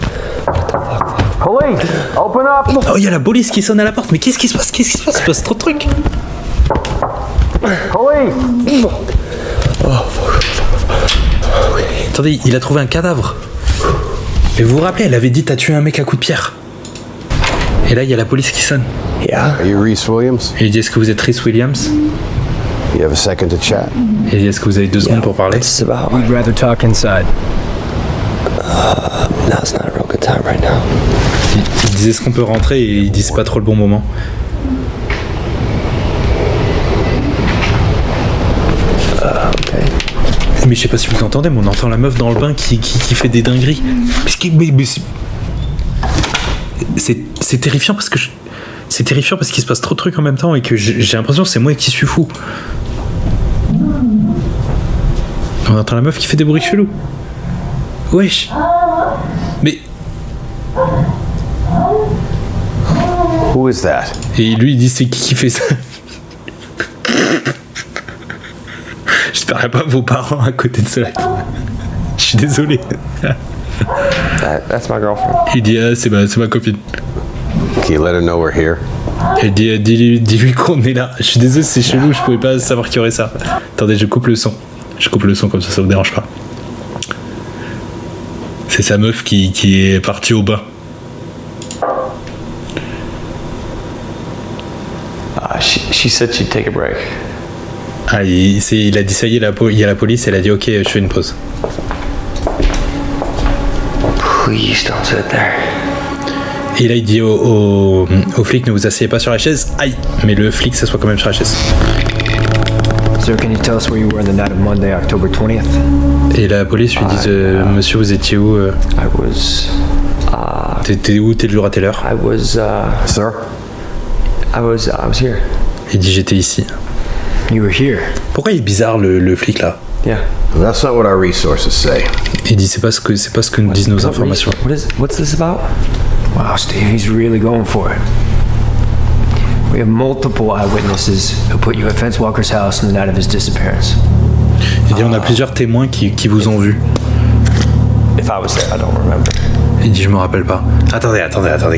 Police, open up. Oh il y a la police qui sonne à la porte. Mais qu'est-ce qui se passe? Il se passe trop de trucs. Police. Attendez, il a trouvé un cadavre. Et vous vous rappelez, elle avait dit t'as tué un mec à coups de pierre. Et là, il y a la police qui sonne. Yeah. Are you Reese Williams? Et il dit est-ce que vous êtes Reese Williams? You have a second to chat. Et il dit est-ce que vous avez 2 secondes pour parler? We'd rather talk inside. Now's not a real good time right now. Il disait est-ce qu'on peut rentrer et il dit c'est pas trop le bon moment. Okay. Mais je sais pas si vous entendez, mais on entend la meuf dans le bain qui fait des dingueries. Mais c'est terrifiant parce que c'est terrifiant parce qu'il se passe trop de trucs en même temps et que j'ai l'impression que c'est moi qui suis fou. On entend la meuf qui fait des bruits chelous. Wesh. Mais Who is that? et lui il dit c'est qui fait ça. J'espérais pas vos parents à côté de cela. Je suis désolé. That's my girlfriend. Il dit ah, c'est ma copine. Can you let her know we're here? Elle dit dis-lui qu'on est là. Je suis désolé, c'est chelou, je pouvais pas savoir qu'il y aurait ça. Attendez, je coupe le son. Je coupe le son comme ça vous dérange pas. C'est sa meuf qui est partie au bain. She said she'd take a break. Ah, il a dit ça y est, il y a la police, elle a dit ok, je fais une pause. Please don't sit there. Et là il dit au flic ne vous asseyez pas sur la chaise. Aïe, mais le flic s'assoit quand même sur la chaise. Sir, can you tell us where you were the night of Monday, October 20th? Et la police lui dit monsieur, vous étiez où T'étais où tel jour à telle heure? Sir? I was here. Il dit j'étais ici. You were here. Pourquoi il est bizarre le flic là? Yeah. That's not what our resources say. Il dit c'est pas ce que nous disent nos informations. What's this about? Wow, Steve, he's really going for it. We have multiple eyewitnesses who put you at Fence Walker's house on the night of his disappearance. Il dit on a plusieurs témoins qui vous ont vu. If I was there, I don't remember. Il dit je me rappelle pas. Attendez,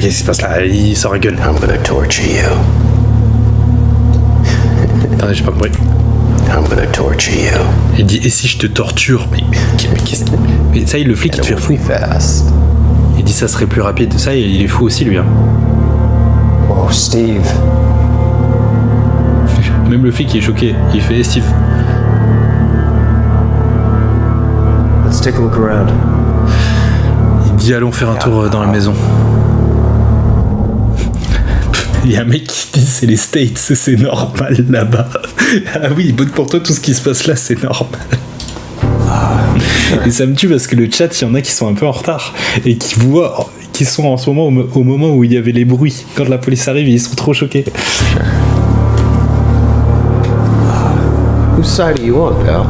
qu'est-ce qui se passe là? Il sort la gueule. I'm gonna torture you. Attendez, j'ai pas compris. I'm gonna torture you. Il dit et si je te torture? Mais ça, le flic il te fait fou. Fast. Il dit ça serait plus rapide. Ça, il est fou aussi lui. Hein. Oh, Steve. Même le flic il est choqué. Il fait Steve. Let's take a look around. Il dit allons faire un tour dans la maison. Il y a un mec qui dit c'est les States, c'est normal là-bas. Ah oui, bonne pour toi, tout ce qui se passe là, c'est normal. Et ça me tue parce que le chat, il y en a qui sont un peu en retard et qui sont en ce moment au moment où il y avait les bruits. Quand la police arrive, ils sont trop choqués. Whose side are you on, pal?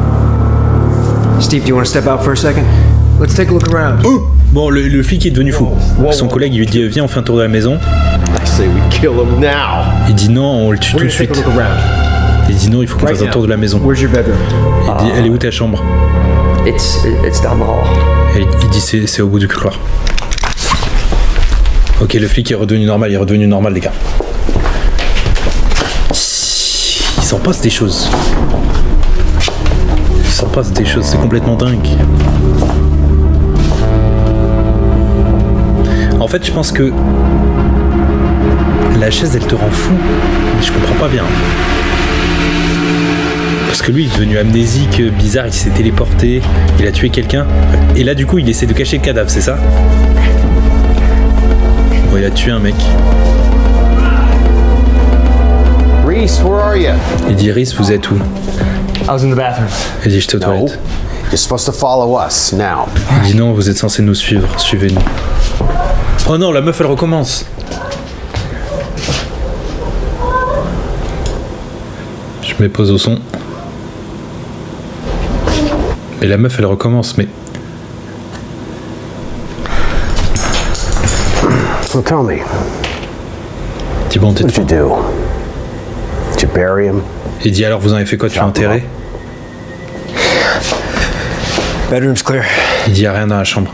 Steve, do you want to step out for a second? Let's take a look around. Oh bon, le flic est devenu fou. Son collègue il lui dit viens, on fait un tour de la maison. I say we kill him now. Il dit non, on le tue tout de suite. Il dit non, il faut qu'on fasse un tour de la maison. Where's your bedroom? Il dit elle est où ta chambre? It's down the hall. Il dit c'est au bout du couloir. Ok, le flic est redevenu normal, les gars. Il s'en passe des choses. C'est complètement dingue. En fait, je pense que la chaise, elle te rend fou, mais je comprends pas bien. Parce que lui, il est devenu amnésique, bizarre, il s'est téléporté, il a tué quelqu'un, et là, du coup, il essaie de cacher le cadavre, c'est ça? Bon, il a tué un mec. Reese, where are you? Il dit, Reese, vous êtes où? I was in the bathroom. Il dit, j'étais aux toilettes. You're supposed to follow us now. Il dit, non, vous êtes censé nous suivre, suivez-nous. Oh non, la meuf, elle recommence. Je mets pause au son. Mais la meuf, elle recommence, mais... So tell me. Dis bon, t'es What did you do? Did you bury him? Il dit alors vous en avez fait quoi? Tu l'as enterré? Bedroom's clear. Il dit y a rien dans la chambre.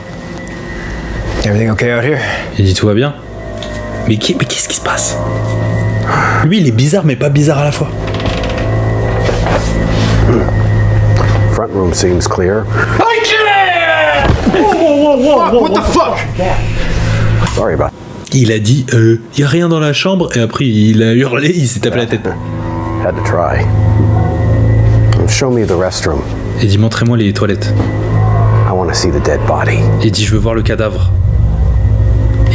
Everything okay out here? Il dit tout va bien. Mais qu'est-ce qui se passe? Lui il est bizarre mais pas bizarre à la fois. Front room seems clear. I can't! Whoa, what the fuck? Sorry about. Il a dit y a rien dans la chambre et après il a hurlé, il s'est tapé la tête. Had to try. Show me the restroom. Il dit montrez-moi les toilettes. I want to see the dead body. Il dit je veux voir le cadavre.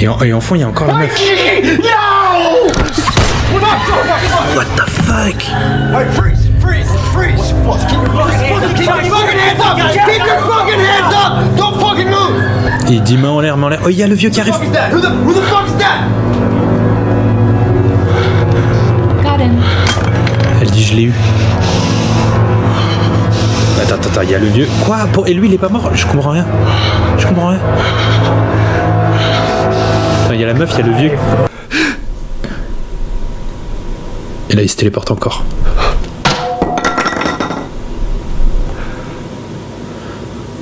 Et en fond il y a encore la meuf. No! What the fuck? Hey, freeze! Keep your fucking hands up! Keep your fucking hands up! Don't fucking move! Et il dit main en l'air. Oh il y a le vieux qui arrive. Who the fuck is that? Got him. Elle dit je l'ai eu. Attends, il y a le vieux. Quoi? Et lui il est pas mort? Je comprends rien. Attends, il y a la meuf, il y a le vieux. Et là il se téléporte encore.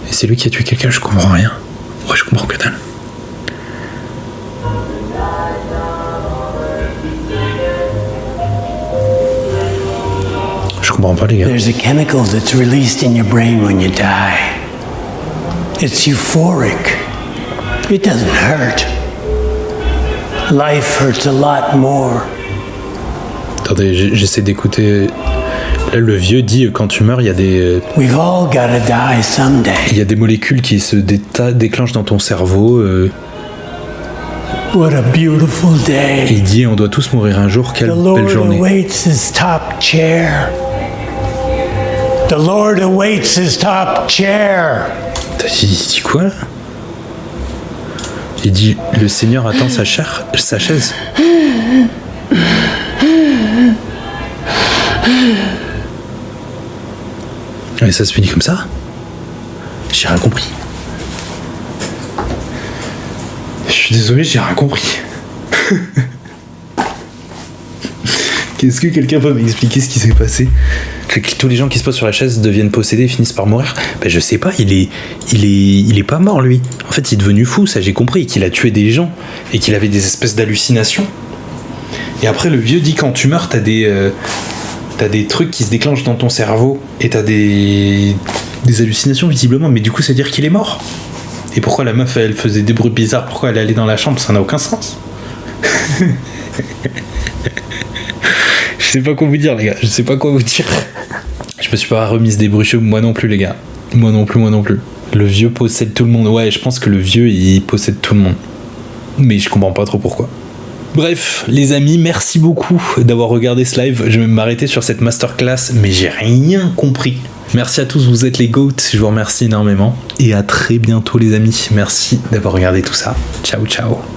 Et c'est lui qui a tué quelqu'un, je comprends rien. Ouais, je comprends que dalle. Je comprends pas les gars. There's a chemical that's released in your brain when you die. It's euphoric. It doesn't hurt. Life hurts a lot more. Attendez, j'essaie d'écouter. Là, le vieux dit quand tu meurs, il y a des. We've all gotta die someday. Il y a des molécules qui se déclenchent dans ton cerveau. What a beautiful day. Il dit on doit tous mourir un jour. Quelle The belle Lord journée. awaits his top chair. The Lord awaits his top chair. Il dit quoi là? Il dit le Seigneur attend sa chaise. Et ça se finit comme ça? J'ai rien compris. Je suis désolé, j'ai rien compris. Est-ce que quelqu'un peut m'expliquer ce qui s'est passé? Que tous les gens qui se posent sur la chaise deviennent possédés et finissent par mourir? Ben je sais pas, il est pas mort lui. En fait il est devenu fou, ça j'ai compris, qu'il a tué des gens et qu'il avait des espèces d'hallucinations. Et après le vieux dit quand tu meurs t'as des trucs qui se déclenchent dans ton cerveau et t'as des hallucinations visiblement, mais du coup ça veut dire qu'il est mort. Et pourquoi la meuf elle faisait des bruits bizarres, pourquoi elle allait dans la chambre, ça n'a aucun sens. Je sais pas quoi vous dire les gars, je sais pas quoi vous dire. Je me suis pas remise des bruits chauds, moi non plus les gars. Moi non plus. Le vieux possède tout le monde, ouais je pense que le vieux il possède tout le monde. Mais je comprends pas trop pourquoi. Bref, les amis, merci beaucoup d'avoir regardé ce live. Je vais m'arrêter sur cette masterclass, mais j'ai rien compris. Merci à tous, vous êtes les GOAT, je vous remercie énormément. Et à très bientôt les amis, merci d'avoir regardé tout ça. Ciao ciao.